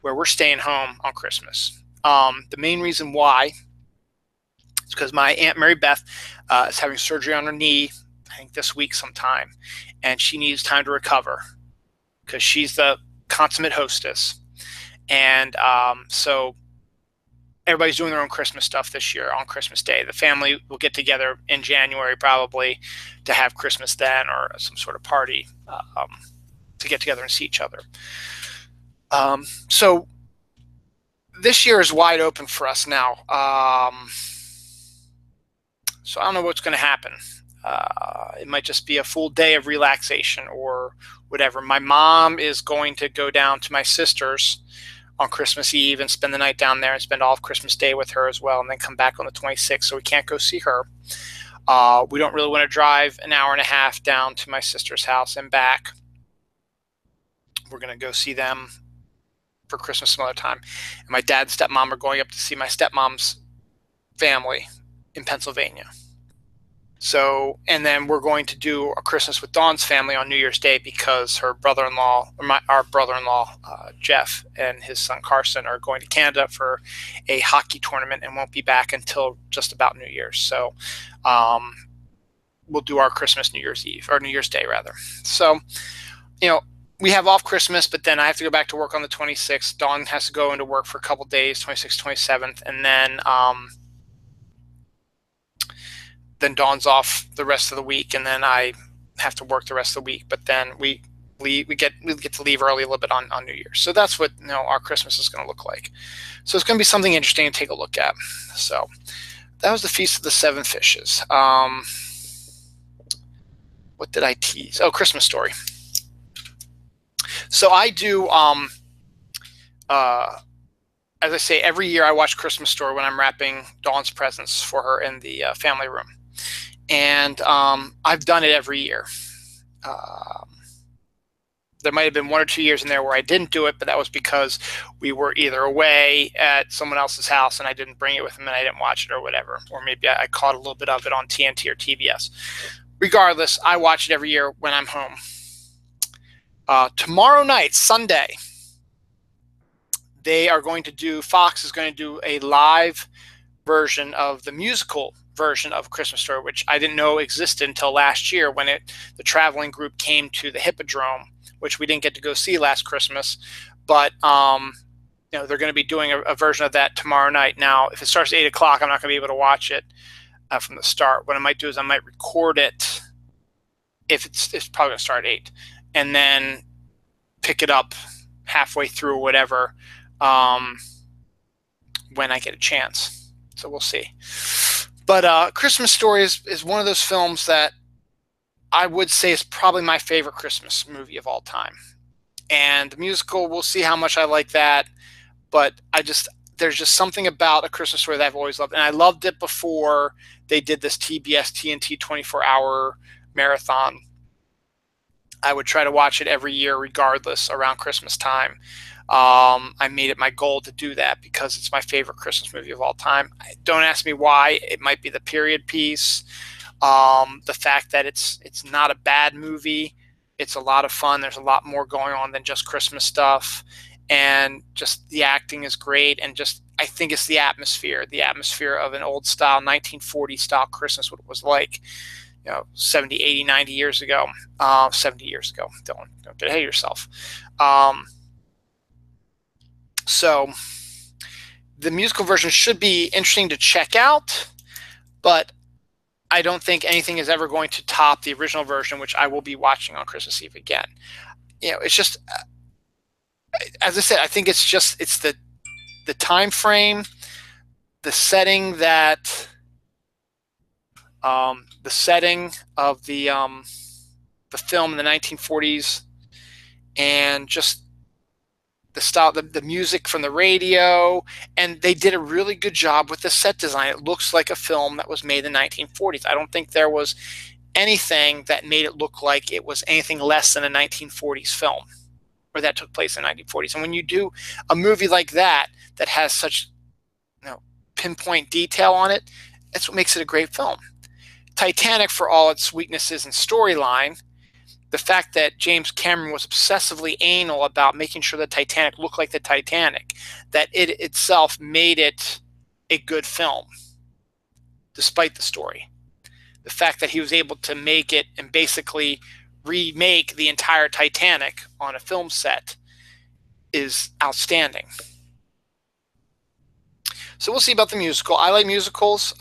where we're staying home on Christmas. The main reason why is because my Aunt Mary Beth is having surgery on her knee, I think this week sometime, and she needs time to recover because she's the consummate hostess. And so everybody's doing their own Christmas stuff this year on Christmas Day. The family will get together in January probably to have Christmas then, or some sort of party to get together and see each other. So this year is wide open for us now. So I don't know what's going to happen. It might just be a full day of relaxation or whatever. My mom is going to go down to my sister's on Christmas Eve and spend the night down there and spend all of Christmas Day with her as well, and then come back on the 26th, so we can't go see her. We don't really want to drive an hour and a half down to my sister's house and back. We're going to go see them for Christmas some other time. And my dad and stepmom are going up to see my stepmom's family in Pennsylvania. So, and then we're going to do a Christmas with Dawn's family on New Year's Day because her brother-in-law, our brother-in-law, Jeff, and his son Carson are going to Canada for a hockey tournament and won't be back until just about New Year's. So we'll do our Christmas New Year's Eve, or New Year's Day rather. So, we have off Christmas, but then I have to go back to work on the 26th. Dawn has to go into work for a couple days, 26th, 27th, and then Dawn's off the rest of the week, and then I have to work the rest of the week. But then we get to leave early a little bit on New Year's. So that's what our Christmas is going to look like. So it's going to be something interesting to take a look at. So that was the Feast of the Seven Fishes. What did I tease? Oh, Christmas Story. So I do, as I say, every year I watch Christmas Story when I'm wrapping Dawn's presents for her in the family room. And I've done it every year. There might have been 1 or 2 years in there where I didn't do it, but that was because we were either away at someone else's house and I didn't bring it with me and I didn't watch it or whatever. Or maybe I caught a little bit of it on TNT or TBS. Regardless, I watch it every year when I'm home. Tomorrow night, Sunday, Fox is going to do a live version of the musical version of Christmas Story, which I didn't know existed until last year when the traveling group came to the Hippodrome, which we didn't get to go see last Christmas. But they're going to be doing a version of that tomorrow night. Now, if it starts at 8 o'clock, I'm not going to be able to watch it from the start. What I might do is I might record it. If it's probably going to start at 8. And then pick it up halfway through or whatever when I get a chance. So we'll see. But Christmas Story is one of those films that I would say is probably my favorite Christmas movie of all time. And the musical, we'll see how much I like that. But there's just something about A Christmas Story that I've always loved. And I loved it before they did this TBS TNT 24-hour marathon. I would try to watch it every year regardless around Christmas time. I made it my goal to do that because it's my favorite Christmas movie of all time. Don't ask me why. It might be the period piece. The fact that it's not a bad movie. It's a lot of fun. There's a lot more going on than just Christmas stuff. And just the acting is great. And I think it's the atmosphere of an old style, 1940 style Christmas, what it was like. 70, 80, 90 years ago, 70 years ago. Don't get ahead of yourself. So the musical version should be interesting to check out, but I don't think anything is ever going to top the original version, which I will be watching on Christmas Eve again. It's just, as I said, I think it's the time frame, the setting of the film in the 1940s, and just the style, the music from the radio, and they did a really good job with the set design. It looks like a film that was made in the 1940s. I don't think there was anything that made it look like it was anything less than a 1940s film, or that took place in the 1940s. And when you do a movie like that that has such, you know, pinpoint detail on it, that's what makes it a great film. Titanic, for all its weaknesses and storyline, the fact that James Cameron was obsessively anal about making sure the Titanic looked like the Titanic, that it itself made it a good film, despite the story. The fact that he was able to make it and basically remake the entire Titanic on a film set is outstanding. So we'll see about the musical. I like musicals.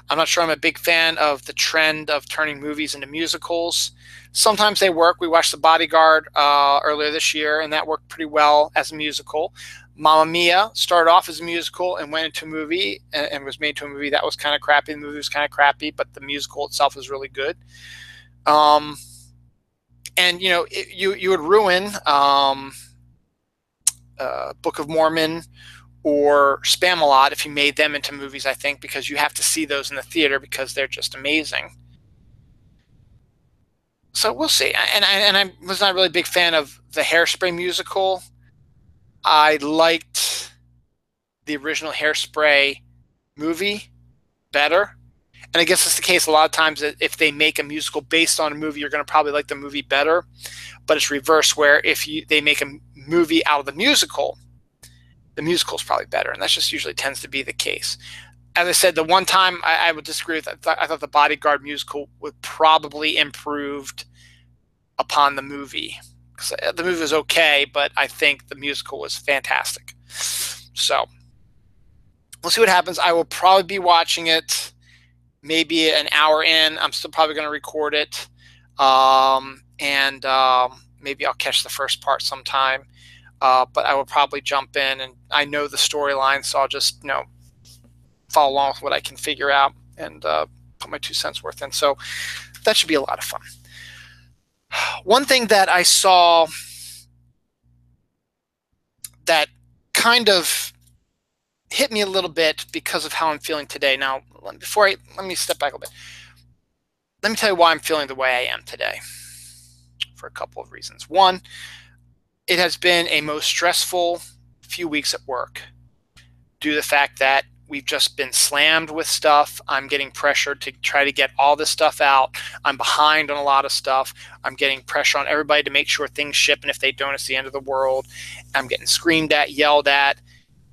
I'm not sure I'm a big fan of the trend of turning movies into musicals. Sometimes they work. We watched The Bodyguard earlier this year, and that worked pretty well as a musical. Mamma Mia started off as a musical and went into a movie and was made into a movie that was kind of crappy. The movie was kind of crappy, but the musical itself was really good. And, you know, you would ruin Book of Mormon or Spam-A-Lot if you made them into movies, I think, because you have to see those in the theater because they're just amazing. So we'll see. And I was not really a big fan of the Hairspray musical. I liked the original Hairspray movie better. And I guess it's the case a lot of times that if they make a musical based on a movie, you're going to probably like the movie better. But it's reverse, where if they make a movie out of the musical is probably better. And that just usually tends to be the case. As I said, the one time I would disagree with, I thought the Bodyguard musical would probably improved upon the movie. The movie was okay, but I think the musical was fantastic. So we'll see what happens. I will probably be watching it maybe an hour in. I'm still probably going to record it. Maybe I'll catch the first part sometime. But I will probably jump in, and I know the storyline, so I'll just, you know, follow along with what I can figure out and put my 2 cents worth in. So that should be a lot of fun. One thing that I saw that kind of hit me a little bit because of how I'm feeling today. Now, let me step back a little bit. Let me tell you why I'm feeling the way I am today, for a couple of reasons. One, it has been a most stressful few weeks at work due to the fact that we've just been slammed with stuff. I'm getting pressured to try to get all this stuff out. I'm behind on a lot of stuff. I'm getting pressure on everybody to make sure things ship, and if they don't, it's the end of the world. I'm getting screamed at, yelled at,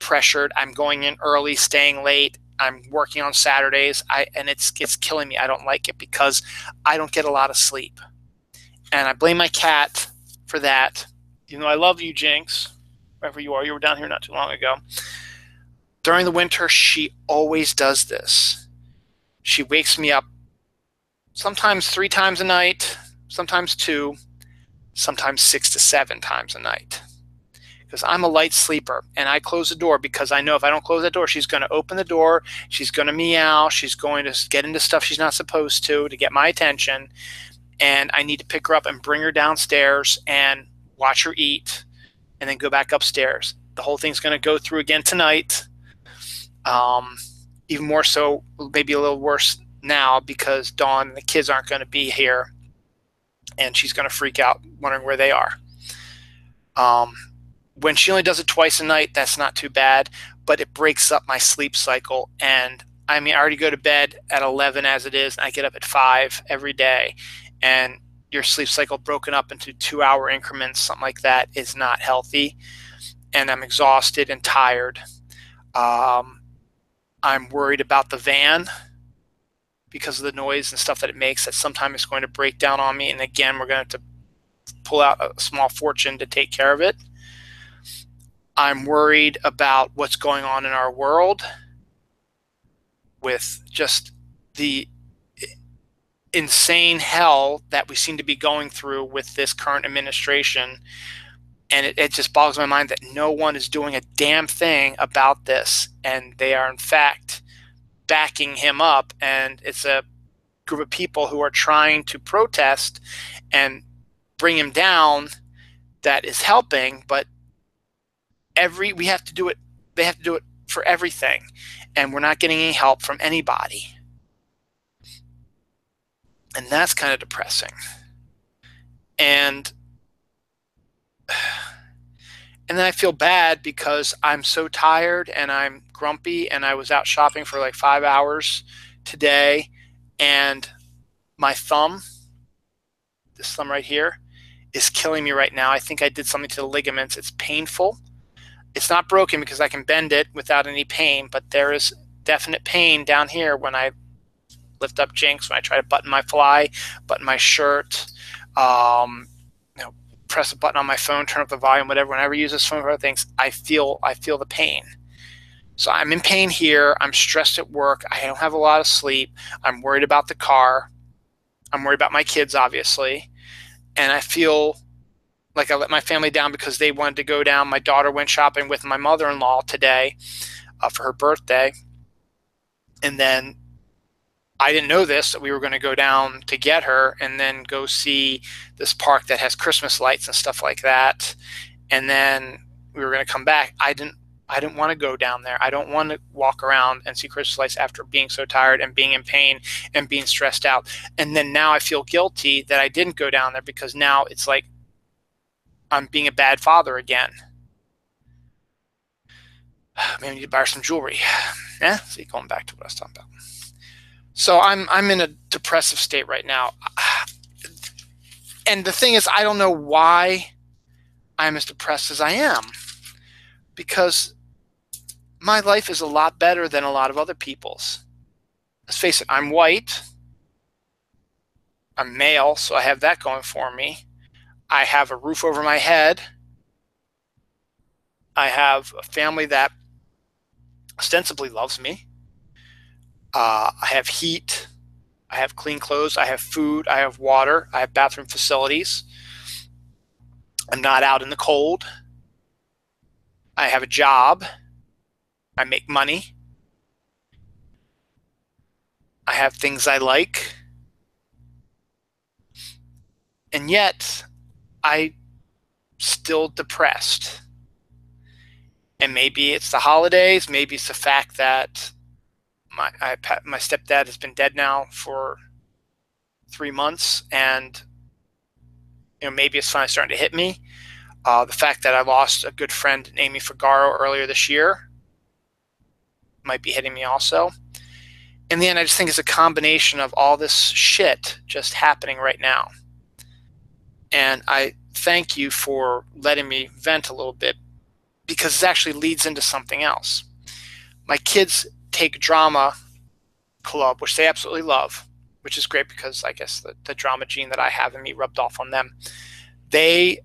pressured. I'm going in early, staying late. I'm working on Saturdays, and it's killing me. I don't like it because I don't get a lot of sleep. And I blame my cat for that. You know, I love you, Jinx, wherever you are. You were down here not too long ago. During the winter, she always does this. She wakes me up sometimes 3 times a night, sometimes 2, sometimes 6 to 7 times a night. Because I'm a light sleeper, and I close the door because I know if I don't close that door, she's going to open the door, she's going to meow, she's going to get into stuff she's not supposed to get my attention, and I need to pick her up and bring her downstairs and watch her eat, and then go back upstairs. The whole thing's going to go through again tonight. Even more so, maybe a little worse now, because Dawn and the kids aren't going to be here, and she's going to freak out wondering where they are. When she only does it twice a night, that's not too bad, but it breaks up my sleep cycle. And I mean, I already go to bed at 11 as it is, and I get up at 5 every day. And your sleep cycle broken up into 2-hour increments, something like that, is not healthy. And I'm exhausted and tired. I'm worried about the van because of the noise and stuff that it makes, that sometime it's going to break down on me. And again, we're going to have to pull out a small fortune to take care of it. I'm worried about what's going on in our world with just the insane hell that we seem to be going through with this current administration. And it just boggles my mind that no one is doing a damn thing about this. And they are, in fact, backing him up. And it's a group of people who are trying to protest and bring him down that is helping. But we have to do it. They have to do it for everything. And we're not getting any help from anybody. And that's kind of depressing. And then I feel bad because I'm so tired and I'm grumpy, and I was out shopping for like 5 hours today, and my thumb, this thumb right here, is killing me right now. I think I did something to the ligaments. It's painful. It's not broken because I can bend it without any pain, but there is definite pain down here when I lift up Jinx, when I try to button my fly, button my shirt, um, you know, press a button on my phone, turn up the volume, whatever. Whenever I use this phone for other things, I feel the pain. So I'm in pain here. I'm stressed at work. I don't have a lot of sleep. I'm worried about the car. I'm worried about my kids, obviously. And I feel like I let my family down because they wanted to go down. My daughter went shopping with my mother-in-law today for her birthday. And then I didn't know this, that we were going to go down to get her and then go see this park that has Christmas lights and stuff like that. And then we were going to come back. I didn't want to go down there. I don't want to walk around and see Christmas lights after being so tired and being in pain and being stressed out. And then now I feel guilty that I didn't go down there because now it's like I'm being a bad father again. Maybe I need to buy her some jewelry. Yeah, see, going back to what I was talking about. So I'm in a depressive state right now. And the thing is, I don't know why I'm as depressed as I am, because my life is a lot better than a lot of other people's. Let's face it, I'm white. I'm male, so I have that going for me. I have a roof over my head. I have a family that ostensibly loves me. I have heat. I have clean clothes. I have food. I have water. I have bathroom facilities. I'm not out in the cold. I have a job. I make money. I have things I like. And yet, I'm still depressed. And maybe it's the holidays. Maybe it's the fact that my stepdad has been dead now for 3 months, and maybe it's finally starting to hit me. The fact that I lost a good friend, Amy Figaro, earlier this year might be hitting me also. In the end, I just think it's a combination of all this shit just happening right now. And I thank you for letting me vent a little bit, because it actually leads into something else. My kids take drama club, which they absolutely love, which is great because I guess the drama gene that I have in me rubbed off on them. They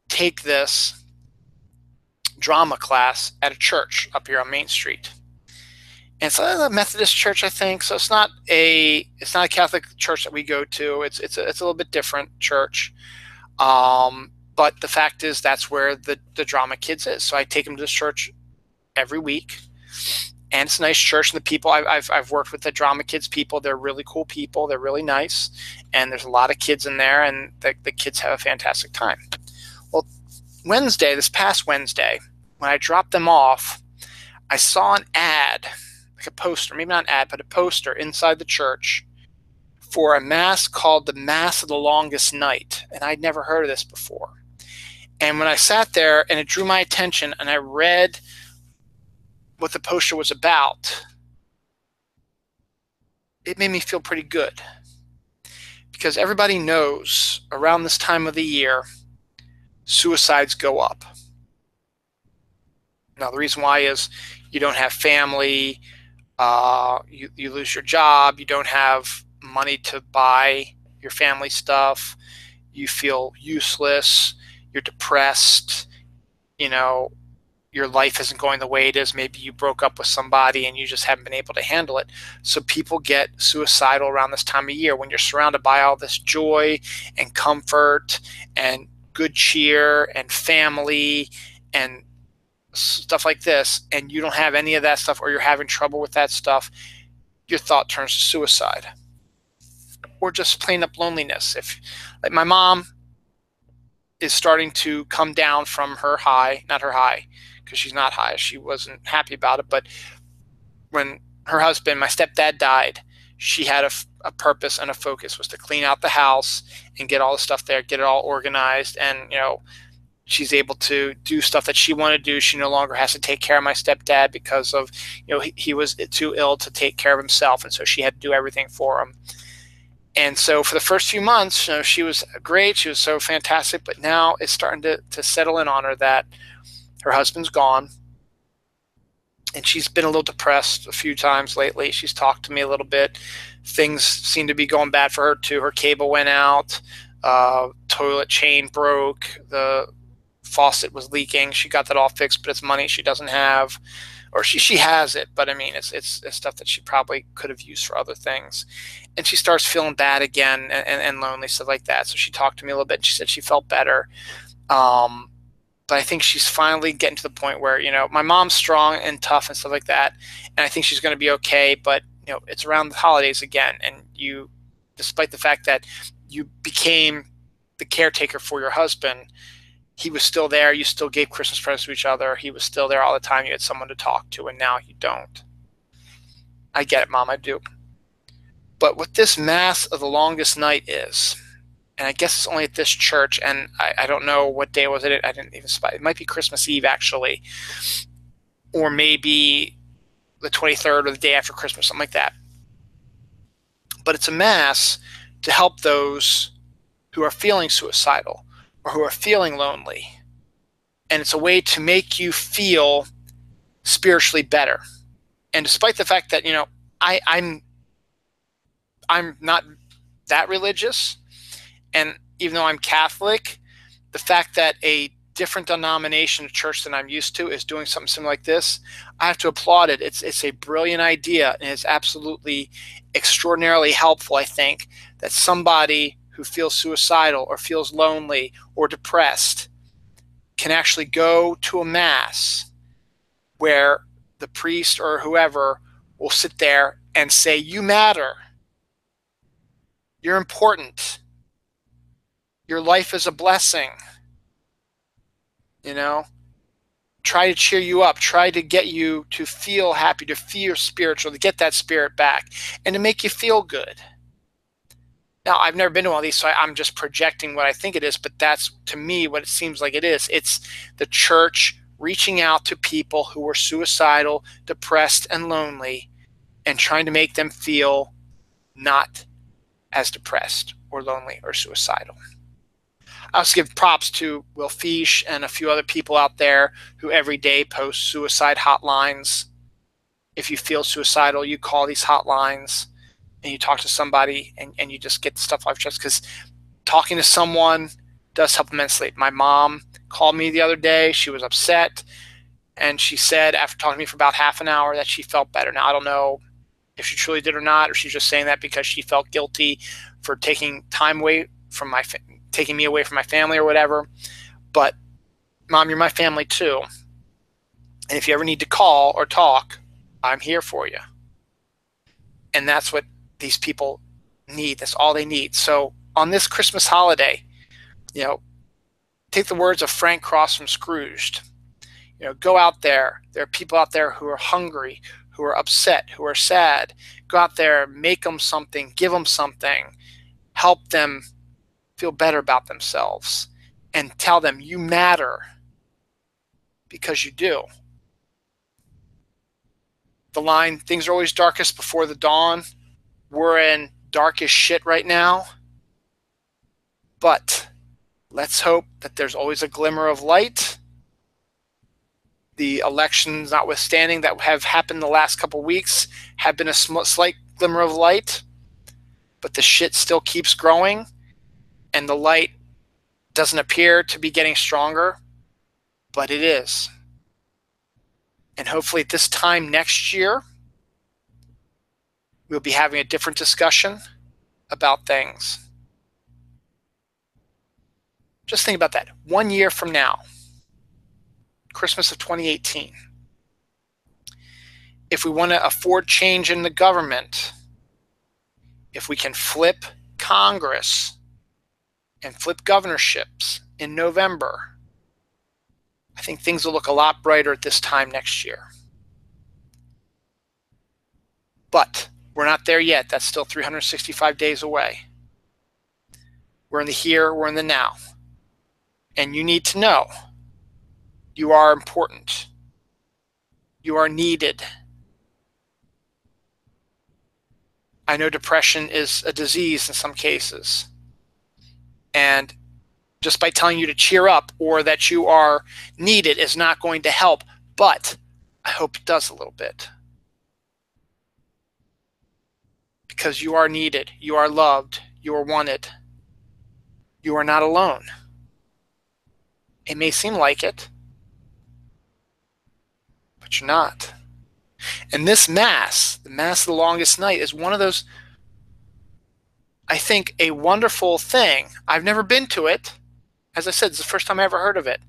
take this drama class at a church up here on Main Street. And it's a Methodist church, I think. So it's not a Catholic church that we go to. It's a little bit different church. But the fact is, that's where the drama kids is. So I take them to this church every week. And it's a nice church, and the people I've worked with the drama kids people. They're really cool people. They're really nice, and there's a lot of kids in there, and the kids have a fantastic time. Well, this past Wednesday, when I dropped them off, I saw an ad, like a poster, maybe not an ad, but a poster inside the church for a mass called the Mass of the Longest Night, and I'd never heard of this before. And when I sat there, and it drew my attention, and I read what the poster was about, it made me feel pretty good. Because everybody knows around this time of the year, suicides go up. Now, the reason why is you don't have family, you lose your job, you don't have money to buy your family stuff, you feel useless, you're depressed, your life isn't going the way it is. Maybe you broke up with somebody and you just haven't been able to handle it. So people get suicidal around this time of year when you're surrounded by all this joy and comfort and good cheer and family and stuff like this, and you don't have any of that stuff, or you're having trouble with that stuff, your thought turns to suicide. Or just plain up loneliness. Like my mom is starting to come down from her high, not her high, because she's not high. She wasn't happy about it. But when her husband, my stepdad, died, she had a purpose and a focus, was to clean out the house and get all the stuff there, get it all organized. And, she's able to do stuff that she wanted to do. She no longer has to take care of my stepdad because of, he was too ill to take care of himself. And so she had to do everything for him. And so for the first few months, she was great. She was so fantastic. But now it's starting to settle in on her that her husband's gone. And she's been a little depressed a few times lately. She's talked to me a little bit. Things seem to be going bad for her too. Her cable went out. Toilet chain broke. The faucet was leaking. She got that all fixed, but it's money she doesn't have. Or she has it, but I mean, it's stuff that she probably could have used for other things. And she starts feeling bad again and lonely, stuff like that. So she talked to me a little bit, and she said she felt better. But I think she's finally getting to the point where, my mom's strong and tough and stuff like that. And I think she's going to be okay. But, it's around the holidays again. And despite the fact that you became the caretaker for your husband, he was still there. You still gave Christmas presents to each other. He was still there all the time. You had someone to talk to, and now you don't. I get it, Mom, I do. But what this Mass of the Longest Night is, and I guess it's only at this church, and I don't know what day was it. I didn't even spy. It might be Christmas Eve, actually, or maybe the 23rd or the day after Christmas, something like that. But it's a Mass to help those who are feeling suicidal or who are feeling lonely. And it's a way to make you feel spiritually better. And despite the fact that, I'm not that religious, and even though I'm Catholic, the fact that a different denomination of church than I'm used to is doing something similar like this, I have to applaud it. It's a brilliant idea, and it's absolutely extraordinarily helpful, I think, that somebody who feels suicidal or feels lonely or depressed can actually go to a Mass where the priest or whoever will sit there and say, you matter. You're important. Your life is a blessing. Try to cheer you up. Try to get you to feel happy, to feel spiritual, to get that spirit back, and to make you feel good. Now, I've never been to one of these, so I'm just projecting what I think it is, but that's, to me, what it seems like it is. It's the church reaching out to people who are suicidal, depressed, and lonely, and trying to make them feel not as depressed or lonely or suicidal. I also give props to Will Fish and a few other people out there who every day post suicide hotlines. If you feel suicidal, you call these hotlines and you talk to somebody and you just get the stuff off your chest, because talking to someone does help immensely. My mom called me the other day. She was upset, and she said after talking to me for about half an hour that she felt better. Now, I don't know if she truly did or not, or she's just saying that because she felt guilty for taking time away from taking me away from my family or whatever. But Mom, you're my family too. And if you ever need to call or talk, I'm here for you. And that's what these people need. That's all they need. So on this Christmas holiday, take the words of Frank Cross from Scrooged. Go out there. There are people out there who are hungry, who are upset, who are sad. Go out there, make them something, give them something, help them feel better about themselves, and tell them you matter, because you do. The line, things are always darkest before the dawn. We're in darkest shit right now. But let's hope that there's always a glimmer of light. The elections notwithstanding that have happened the last couple weeks have been a slight glimmer of light, but the shit still keeps growing, and the light doesn't appear to be getting stronger, but it is. And hopefully at this time next year, we'll be having a different discussion about things. Just think about that. 1 year from now, Christmas of 2018, if we want to afford change in the government, if we can flip Congress and flip governorships in November, I think things will look a lot brighter at this time next year. But We're not there yet. That's still 365 days away. We're in the here, we're in the now. And you need to know you are important. You are needed. I know depression is a disease in some cases. And just by telling you to cheer up or that you are needed is not going to help. But I hope it does a little bit. Because you are needed. You are loved. You are wanted. You are not alone. It may seem like it, but you're not. And this Mass, the Mass of the Longest Night, is one of those, I think, a wonderful thing. I've never been to it. As I said, it's the first time I ever heard of it.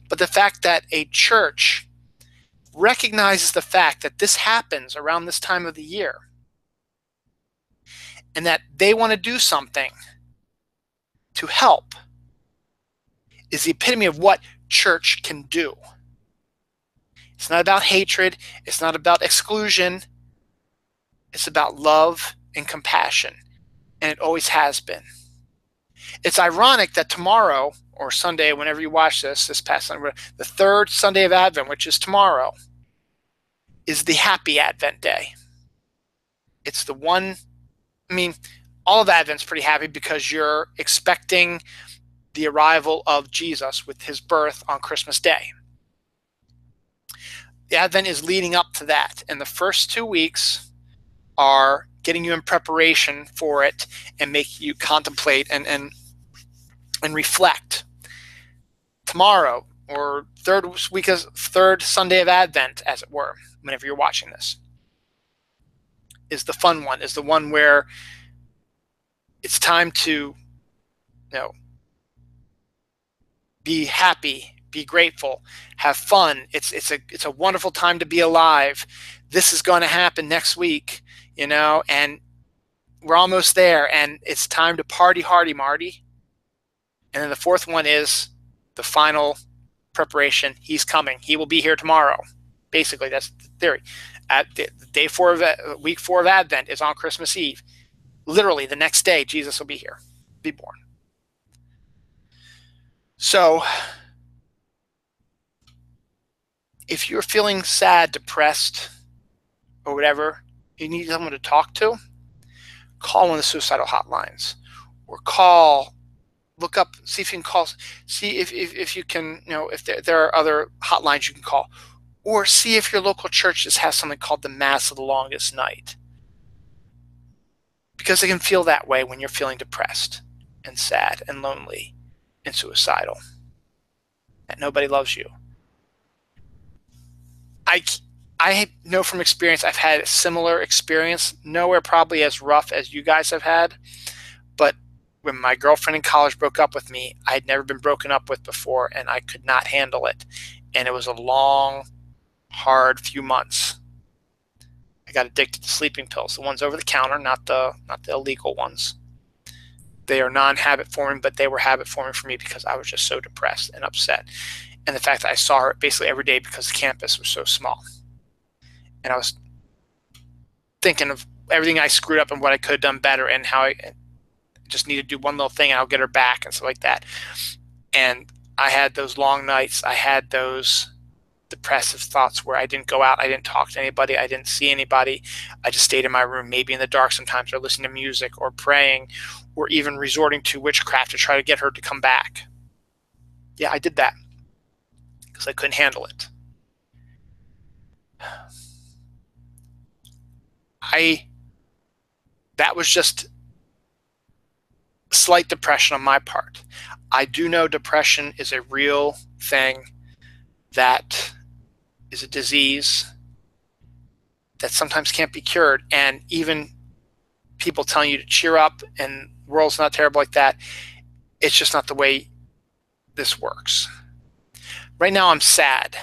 But the fact that a church recognizes the fact that this happens around this time of the year and that they want to do something to help is the epitome of what church can do. It's not about hatred. It's not about exclusion. It's about love and compassion. And it always has been. It's ironic that tomorrow, or Sunday, whenever you watch this past Sunday, the third Sunday of Advent, which is tomorrow, is the happy Advent day. It's the one, I mean, all of Advent's pretty happy because you're expecting the arrival of Jesus with his birth on Christmas Day. The Advent is leading up to that, and the first 2 weeks are getting you in preparation for it and make you contemplate and reflect. Tomorrow, or third Sunday of Advent, as it were, whenever you're watching this, is the fun one, is the one where it's time to, be happy, be grateful, have fun. It's a wonderful time to be alive. This is going to happen next week, and we're almost there, and it's time to party hardy, Marty. And then the fourth one is the final preparation. He's coming. He will be here tomorrow. Basically, that's the theory. At the week 4 of Advent is on Christmas Eve. Literally, the next day, Jesus will be here, be born. So, if you're feeling sad, depressed, or whatever, you need someone to talk to, call one of the suicidal hotlines, or look up, see if you can call, see if you can, if there are other hotlines you can call, or see if your local church just has something called the Mass of the Longest Night. Because it can feel that way when you're feeling depressed and sad and lonely and suicidal, that nobody loves you. I know from experience, I've had a similar experience, nowhere probably as rough as you guys have had, but when my girlfriend in college broke up with me, I had never been broken up with before, and I could not handle it. And it was a long, hard few months. I got addicted to sleeping pills, the ones over the counter, not the illegal ones. They are non-habit forming, but they were habit forming for me because I was just so depressed and upset. And the fact that I saw her basically every day because the campus was so small. And I was thinking of everything I screwed up and what I could have done better and how I just need to do one little thing and I'll get her back and stuff like that. And I had those long nights. I had those depressive thoughts where I didn't go out. I didn't talk to anybody. I didn't see anybody. I just stayed in my room, maybe in the dark sometimes, or listening to music or praying or even resorting to witchcraft to try to get her to come back. Yeah, I did that because I couldn't handle it. That was just slight depression on my part. I do know depression is a real thing, that is a disease that sometimes can't be cured. And even people telling you to cheer up and the world's not terrible like that, it's just not the way this works. Right now I'm sad,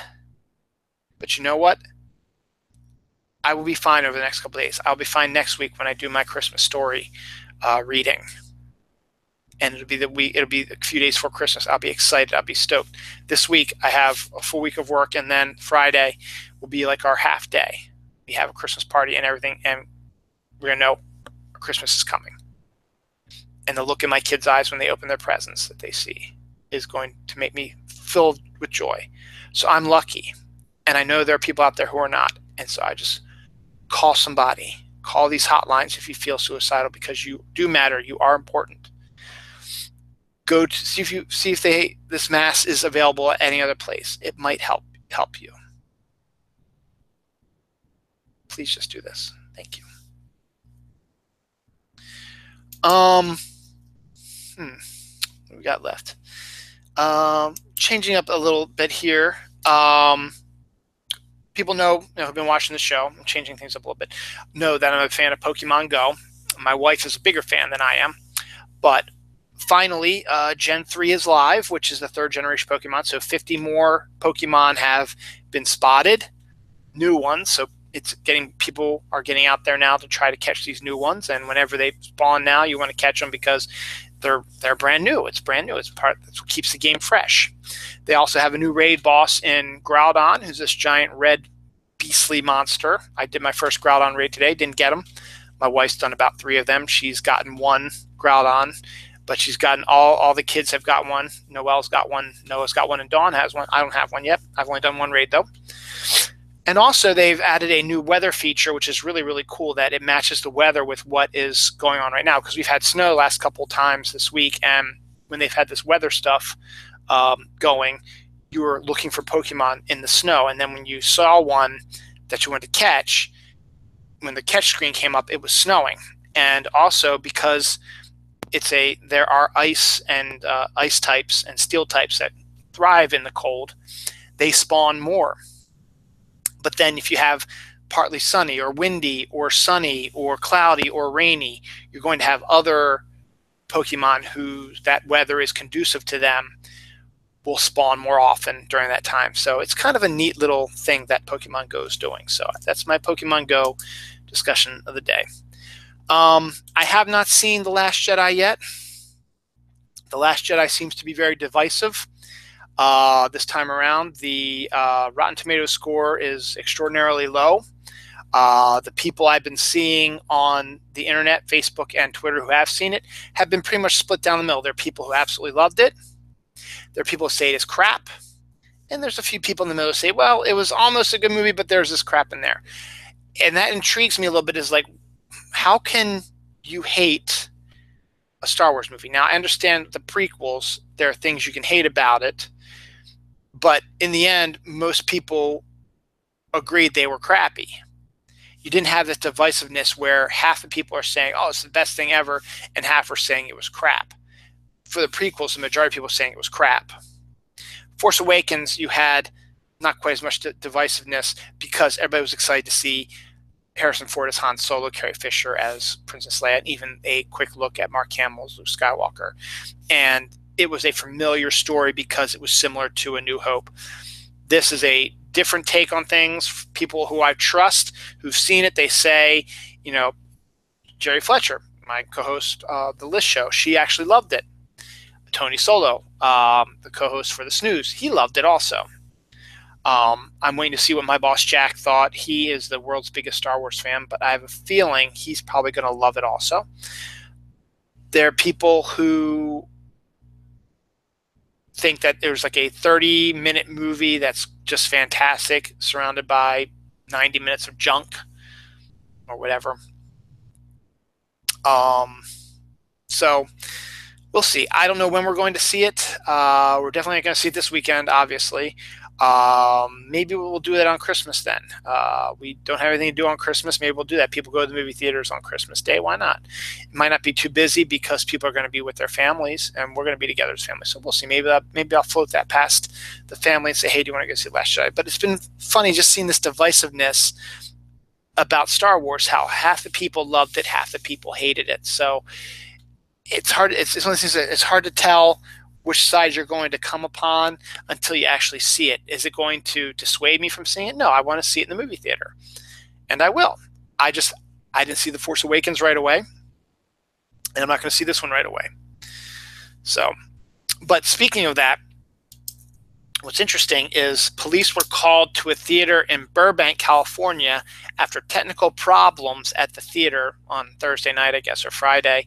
but you know what? I will be fine over the next couple of days. I'll be fine next week when I do my Christmas story reading. And it'll be a few days before Christmas. I'll be excited. I'll be stoked. This week I have a full week of work, and then Friday will be like our half day. We have a Christmas party and everything, and we're going to know Christmas is coming. And the look in my kids' eyes when they open their presents that they see is going to make me filled with joy. So I'm lucky. And I know there are people out there who are not. And so I just call somebody. Call these hotlines if you feel suicidal, because you do matter. You are important. Go to see if this mass is available at any other place. It might help you. Please just do this. Thank you. What we got left? Changing up a little bit here. People know, who've been watching the show, I'm changing things up a little bit, know that I'm a fan of Pokemongo. My wife is a bigger fan than I am. But finally, Gen 3 is live, which is the 3rd generation Pokemon. So 50 more Pokemon have been spotted, new ones. So it's people are getting out there now to try to catch these new ones. And whenever they spawn now, you want to catch them because they're brand new. It's brand new. That's what keeps the game fresh. They also have a new raid boss in Groudon, who's this giant red beastly monster. I did my first Groudon raid today. Didn't get him. My wife's done about 3 of them. She's gotten 1 Groudon, but she's gotten all the kids have got 1. Noelle's got 1. Noah's got 1, and Dawn has 1. I don't have 1 yet. I've only done 1 raid though. And also they've added a new weather feature, which is really, really cool, that it matches the weather with what is going on right now. Because we've had snow the last couple of times this week, and when they've had this weather stuff going, you were looking for Pokemon in the snow. And then when you saw one that you wanted to catch, when the catch screen came up, it was snowing. And also because there are ice and ice types and steel types that thrive in the cold, they spawn more. But then if you have partly sunny or windy or sunny or cloudy or rainy, you're going to have other Pokemon that weather is conducive to them will spawn more often during that time. So it's kind of a neat little thing that Pokemon Go is doing. So that's my Pokemon Go discussion of the day. I have not seen The Last Jedi yet. The Last Jedi seems to be very divisive. This time around, the Rotten Tomatoes score is extraordinarily low. The people I've been seeing on the internet, Facebook and Twitter, who have seen it have been pretty much split down the middle. There are people who absolutely loved it. There are people who say it is crap. And there's a few people in the middle who say, well, it was almost a good movie, but there's this crap in there. And that intrigues me a little bit, is like, how can you hate a Star Wars movie? Now, I understand the prequels, there are things you can hate about it. But in the end, most people agreed they were crappy. You didn't have this divisiveness where half the people are saying, oh, it's the best thing ever, and half are saying it was crap. For the prequels, the majority of people were saying it was crap. Force Awakens, you had not quite as much divisiveness because everybody was excited to see Harrison Ford as Han Solo, Carrie Fisher as Princess Leia, and even a quick look at Mark Hamill as Luke Skywalker. And it was a familiar story because it was similar to A New Hope. This is a different take on things. People who I trust, who've seen it, they say, Jerry Fletcher, my co-host of The List Show, she actually loved it. Tony Solo, the co-host for The Snooze, he loved it also. I'm waiting to see what my boss Jack thought. He is the world's biggest Star Wars fan, but I have a feeling he's probably going to love it also. There are people who think that there's like a 30-minute movie that's just fantastic, surrounded by 90 minutes of junk or whatever. So we'll see. I don't know when we're going to see it. We're definitely not going to see it this weekend, obviously. Maybe we'll do that on Christmas then. We don't have anything to do on Christmas. Maybe we'll do that. People go to the movie theaters on Christmas Day. Why not? It might not be too busy because people are going to be with their families, and we're going to be together as families. So we'll see. Maybe I'll float that past the family and say, hey, do you want to go see Last Jedi? But it's been funny just seeing this divisiveness about Star Wars, how half the people loved it, half the people hated it. So it's hard. It's one of those things that it's hard to tell which side you're going to come upon until you actually see it. Is it going to dissuade me from seeing it? No, I want to see it in the movie theater. And I will. I didn't see The Force Awakens right away. And I'm not going to see this one right away. So, but speaking of that, what's interesting is police were called to a theater in Burbank, California, after technical problems at the theater on Thursday night, I guess, or Friday,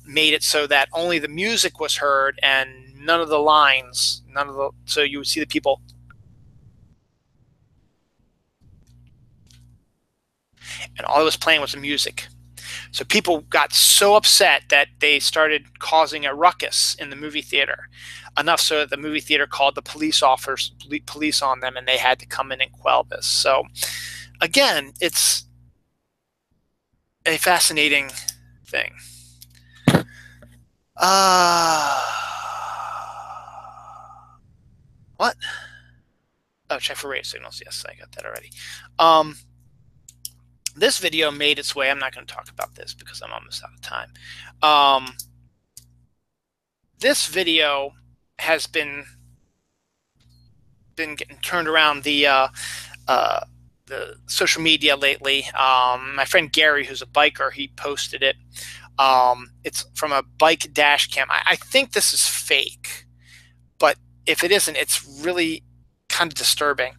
made it so that only the music was heard and none of the lines, so you would see the people. And all it was playing was the music. So people got so upset that they started causing a ruckus in the movie theater, enough so that the movie theater called the police on them, and they had to come in and quell this. So again, it's a fascinating thing. What? Oh, check for radio signals. Yes, I got that already. This video made its way. I'm not going to talk about this because I'm almost out of time. This video has been getting turned around the social media lately. My friend Gary, who's a biker, he posted it. It's from a bike dash cam. I think this is fake, but if it isn't, it's really kind of disturbing.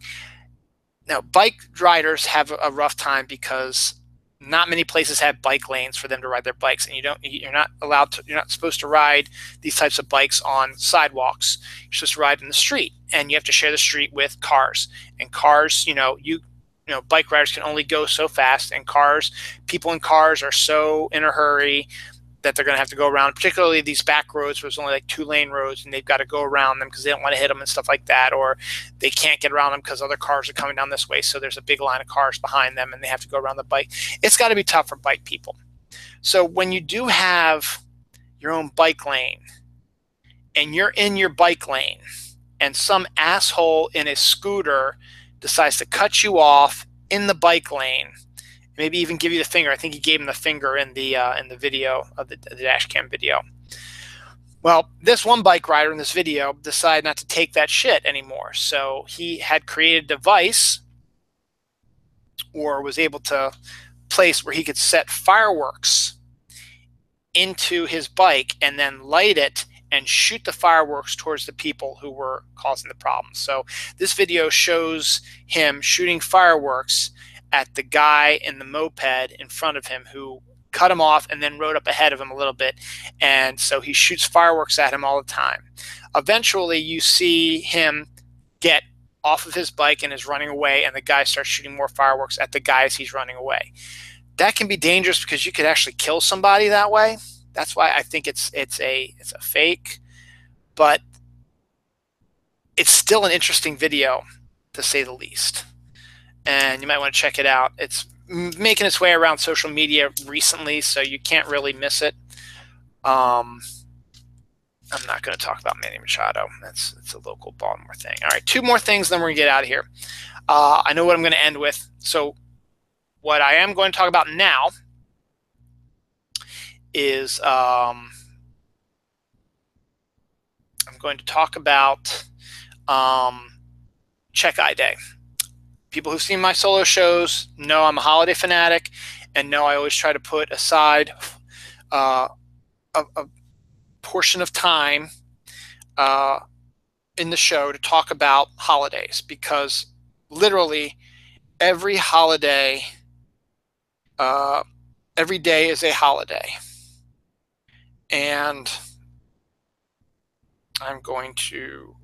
Now, bike riders have a rough time because not many places have bike lanes for them to ride their bikes, and you're not supposed to ride these types of bikes on sidewalks. You're supposed to ride in the street, and you have to share the street with cars. And cars, bike riders can only go so fast, and people in cars are so in a hurry that they're going to have to go around, particularly these back roads where there's only like 2-lane roads, and they've got to go around them because they don't want to hit them and stuff like that, or they can't get around them because other cars are coming down this way, so there's a big line of cars behind them and they have to go around the bike. It's got to be tough for bike people. So when you do have your own bike lane and you're in your bike lane and some asshole in a scooter decides to cut you off in the bike lane, maybe even give you the finger. I think he gave him the finger in the video of the dash cam video. Well, this one bike rider in this video decided not to take that shit anymore. So he had created a device, or was able to place where he could set fireworks into his bike and then light it and shoot the fireworks towards the people who were causing the problem. So this video shows him shooting fireworks at the guy in the moped in front of him who cut him off and then rode up ahead of him a little bit. And so he shoots fireworks at him all the time. Eventually, you see him get off of his bike and is running away, and the guy starts shooting more fireworks at the guy as he's running away. That can be dangerous because you could actually kill somebody that way. That's why I think it's a fake, but it's still an interesting video, to say the least. And you might want to check it out. It's making its way around social media recently, so you can't really miss it. I'm not going to talk about Manny Machado. It's a local Baltimore thing. All right, 2 more things, then we're going to get out of here. I know what I'm going to end with. So what I am going to talk about now is I'm going to talk about Check Eye Day. People who've seen my solo shows know I'm a holiday fanatic, and know I always try to put aside a portion of time in the show to talk about holidays, because literally every holiday, every day is a holiday. And I'm going to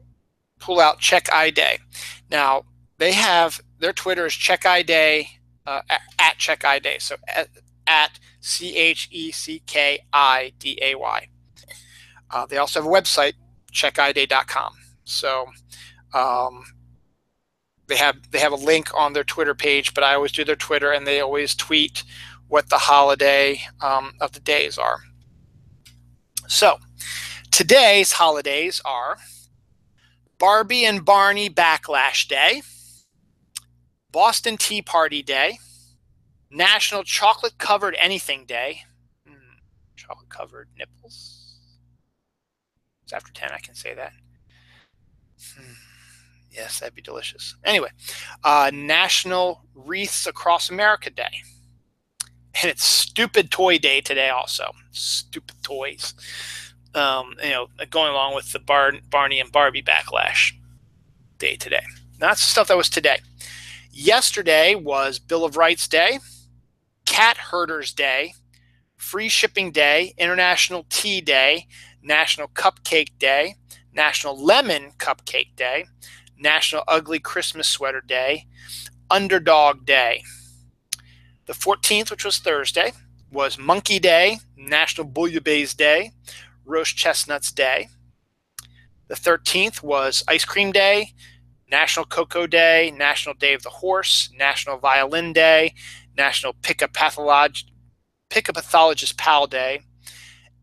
pull out Check Eye Day. Now, they have, their Twitter is Check Eye Day, at Check Eye Day. So at CHECKIDAY. They also have a website, checkeyday.com. So they have a link on their Twitter page, but I always do their Twitter, and they always tweet what the holiday of the days are. So today's holidays are Barbie and Barney Backlash Day, Boston Tea Party Day, National Chocolate Covered Anything Day. Chocolate covered nipples. It's after 10, I can say that. Yes, that'd be delicious. Anyway, National Wreaths Across America Day. And it's Stupid Toy Day today also. Stupid toys. Going along with the Barney and Barbie backlash. day today. That's the stuff that was today. Yesterday was Bill of Rights Day, Cat Herders Day, Free Shipping Day, International Tea Day, National Cupcake Day, National Lemon Cupcake Day, National Ugly Christmas Sweater Day, Underdog Day. The 14th, which was Thursday, was Monkey Day, National Bouillabaisse Day, Roast Chestnuts Day. The 13th was Ice Cream Day, National Cocoa Day, National Day of the Horse, National Violin Day, National Pick a Pathologist Pal Day.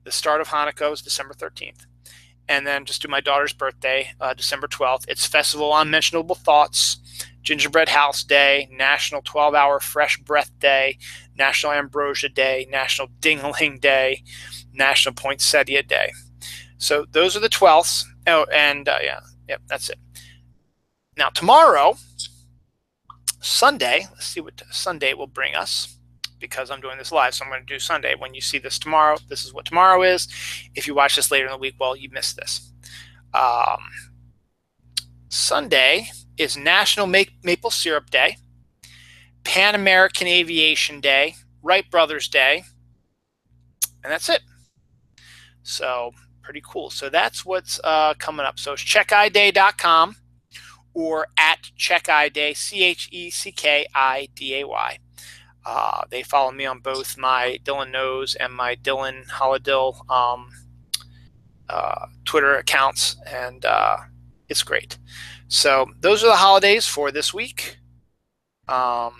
The start of Hanukkah was December 13th. And then just do my daughter's birthday, December 12th. It's Festival on Mentionable Thoughts, Gingerbread House Day, National 12-Hour Fresh Breath Day, National Ambrosia Day, National Ding-a-Ling Day, National Poinsettia Day. So those are the 12ths. Oh, and that's it. Now tomorrow, Sunday, let's see what Sunday will bring us, because I'm doing this live, so I'm going to do Sunday. When you see this tomorrow, this is what tomorrow is. If you watch this later in the week, well, you missed this. Sunday is National Maple Syrup Day, Pan American Aviation Day, Wright Brothers Day, and that's it. So pretty cool. So that's what's coming up. So it's checkiday.com or at checkiday, CHECKIDAY. They follow me on both my Dylan Knows and my Dylan Holodill Twitter accounts, and it's great. So those are the holidays for this week. Voila.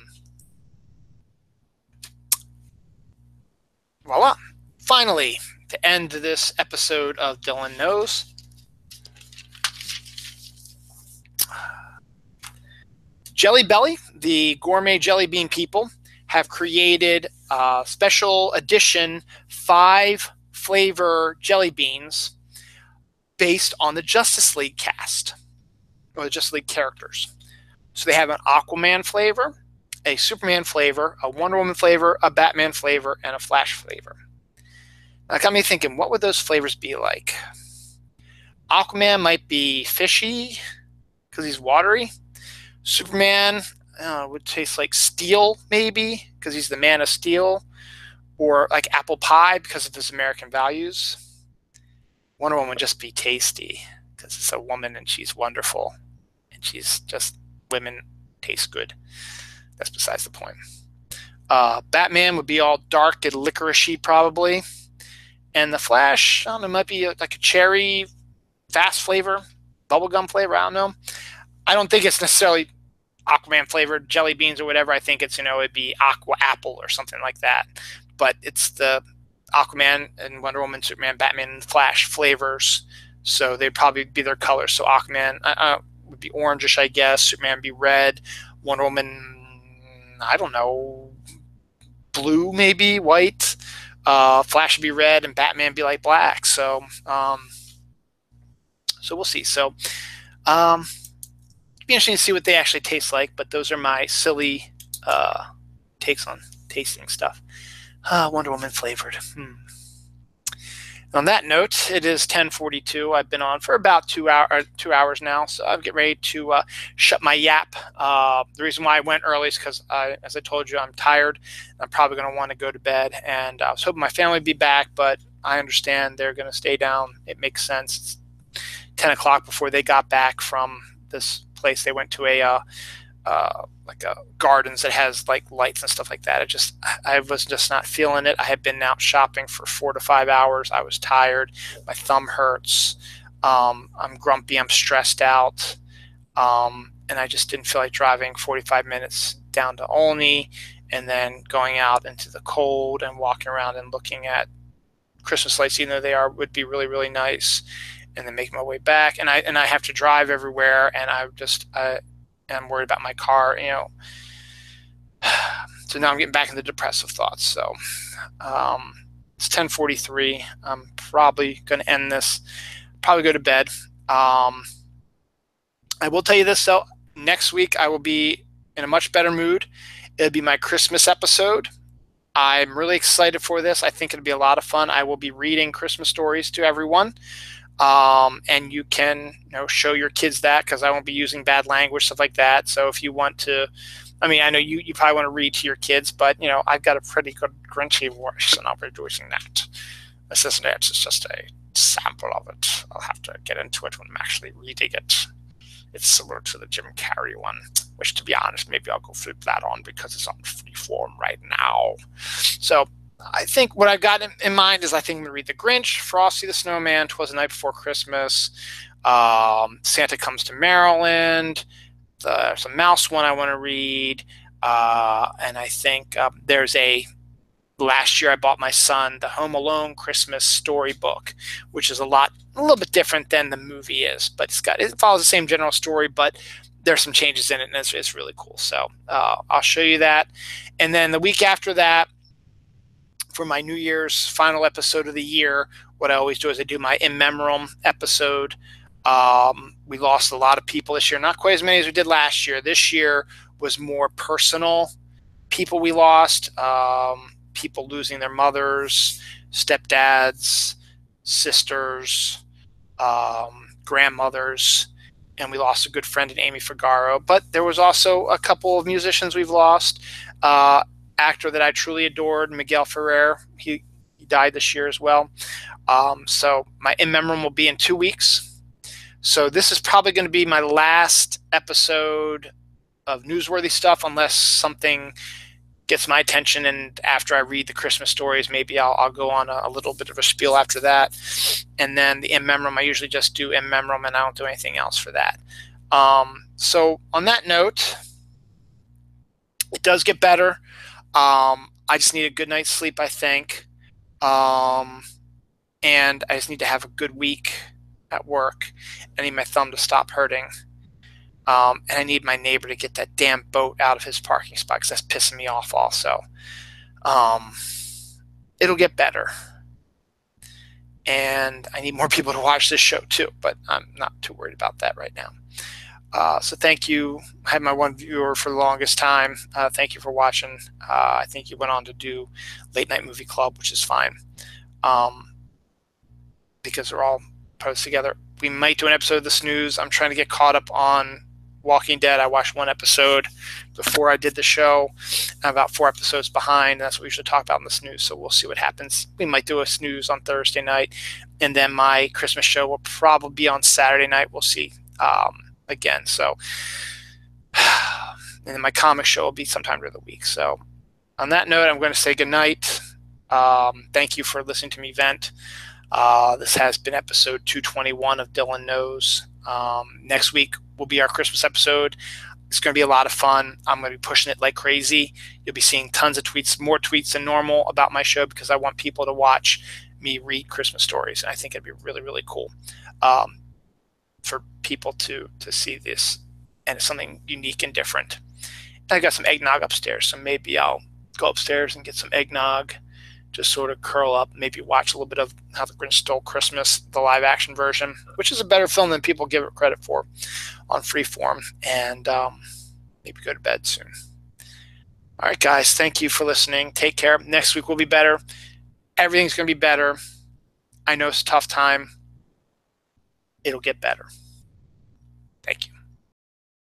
Finally, to end this episode of Dylan Knows, Jelly Belly, the gourmet jelly bean people, have created a special edition 5-flavor jelly beans based on the Justice League cast, or the Justice League characters. So they have an Aquaman flavor, a Superman flavor, a Wonder Woman flavor, a Batman flavor, and a Flash flavor. That got me thinking, what would those flavors be like? Aquaman might be fishy because he's watery. Superman would taste like steel, maybe, because he's the man of steel. Or like apple pie because of his American values. Wonder Woman would just be tasty because it's a woman and she's wonderful. And she's just, women taste good. That's besides the point. Batman would be all dark and licoricey probably. And the Flash, I don't know, might be like a cherry fast flavor, bubblegum flavor, I don't know. I don't think it's necessarily Aquaman flavored jelly beans or whatever. I think it's, it'd be Aqua Apple or something like that. But it's the Aquaman and Wonder Woman, Superman, Batman, and Flash flavors. So they'd probably be their colors. So Aquaman would be orangish, I guess. Superman would be red. Wonder Woman, I don't know, blue maybe, white. Flash would be red, and Batman would be like black. So, so we'll see. So, it'd be interesting to see what they actually taste like. But those are my silly takes on tasting stuff. Wonder Woman flavored. On that note, it is 10:42. I've been on for about 2 hours now, so I'm getting ready to shut my yap. The reason why I went early is because, as I told you, I'm tired. I'm probably going to want to go to bed, and I was hoping my family would be back, but I understand they're going to stay down. It makes sense. It's 10 o'clock before they got back from this place. They went to like a gardens that has like lights and stuff like that. I was just not feeling it. I had been out shopping for 4 to 5 hours. I was tired. My thumb hurts. I'm grumpy. I'm stressed out. And I just didn't feel like driving 45 minutes down to Olney and then going out into the cold and walking around and looking at Christmas lights, even though would be really, really nice, and then making my way back. And I have to drive everywhere, and I'm worried about my car, So now I'm getting back into depressive thoughts. So it's 10:43. I'm probably going to end this, probably go to bed. I will tell you this, though. Next week, I will be in a much better mood. It'll be my Christmas episode. I'm really excited for this. I think it'll be a lot of fun. I will be reading Christmas stories to everyone. And you can, show your kids that, because I won't be using bad language, stuff like that. So if you want to, I mean, I know you probably want to read to your kids, but I've got a pretty good Grinchy voice, and I'll be doing that. This isn't it. It's just a sample of it. I'll have to get into it when I'm actually reading it. It's similar to the Jim Carrey one, which, to be honest, maybe I'll go flip that on because it's on Freeform right now. So I think what I've got in mind is I think I'm going to read The Grinch, Frosty the Snowman, 'Twas the Night Before Christmas, Santa Comes to Maryland. There's a mouse one I want to read. And I think there's last year I bought my son the Home Alone Christmas storybook, which is a little bit different than the movie is, but it follows the same general story, but there's some changes in it, and it's really cool. So I'll show you that. And then the week after that, for my New Year's final episode of the year, what I always do is I do my In Memoriam episode. We lost a lot of people this year, not quite as many as we did last year. This year was more personal people we lost. People losing their mothers, stepdads, sisters, grandmothers, and we lost a good friend in Amy Figaro. But there was also a couple of musicians we've lost. Actor that I truly adored, Miguel Ferrer, he died this year as well. So my In Memoriam will be in 2 weeks. So this is probably going to be my last episode of newsworthy stuff, unless something gets my attention, and after I read the Christmas stories, maybe I'll go on a little bit of a spiel after that. And then the In Memoriam, I usually just do In Memoriam, and I don't do anything else for that. So on that note, it does get better. I just need a good night's sleep, I think. And I just need to have a good week at work. I need my thumb to stop hurting. And I need my neighbor to get that damn boat out of his parking spot, because that's pissing me off also. It'll get better. And I need more people to watch this show too, but I'm not too worried about that right now. So thank you. I had my one viewer for the longest time. Thank you for watching. I think you went on to do Late Night Movie Club, which is fine, because they're all put together. We might do an episode of The Snooze. I'm trying to get caught up on Walking Dead. I watched one episode before I did the show. I'm about 4 episodes behind. That's what we usually talk about in The Snooze, so we'll see what happens. We might do a Snooze on Thursday night, and then my Christmas show will probably be on Saturday night. We'll see. Again, so and then my comic show will be sometime during the week. So on that note, I'm going to say goodnight. Thank you for listening to me vent. This has been episode 221 of Dylan Knows. Next week will be our Christmas episode. It's going to be a lot of fun. I'm going to be pushing it like crazy. You'll be seeing tons of tweets, more tweets than normal about my show, because I want people to watch me read Christmas stories. And I think it'd be really, really cool for people to see this, and it's something unique and different. And I got some eggnog upstairs, so maybe I'll go upstairs and get some eggnog, just sort of curl up, maybe watch a little bit of How the Grinch Stole Christmas, the live action version, which is a better film than people give it credit for, on Freeform, and maybe go to bed soon. All right, guys, thank you for listening. Take care. Next week will be better. Everything's going to be better. I know it's a tough time. It'll get better. Thank you.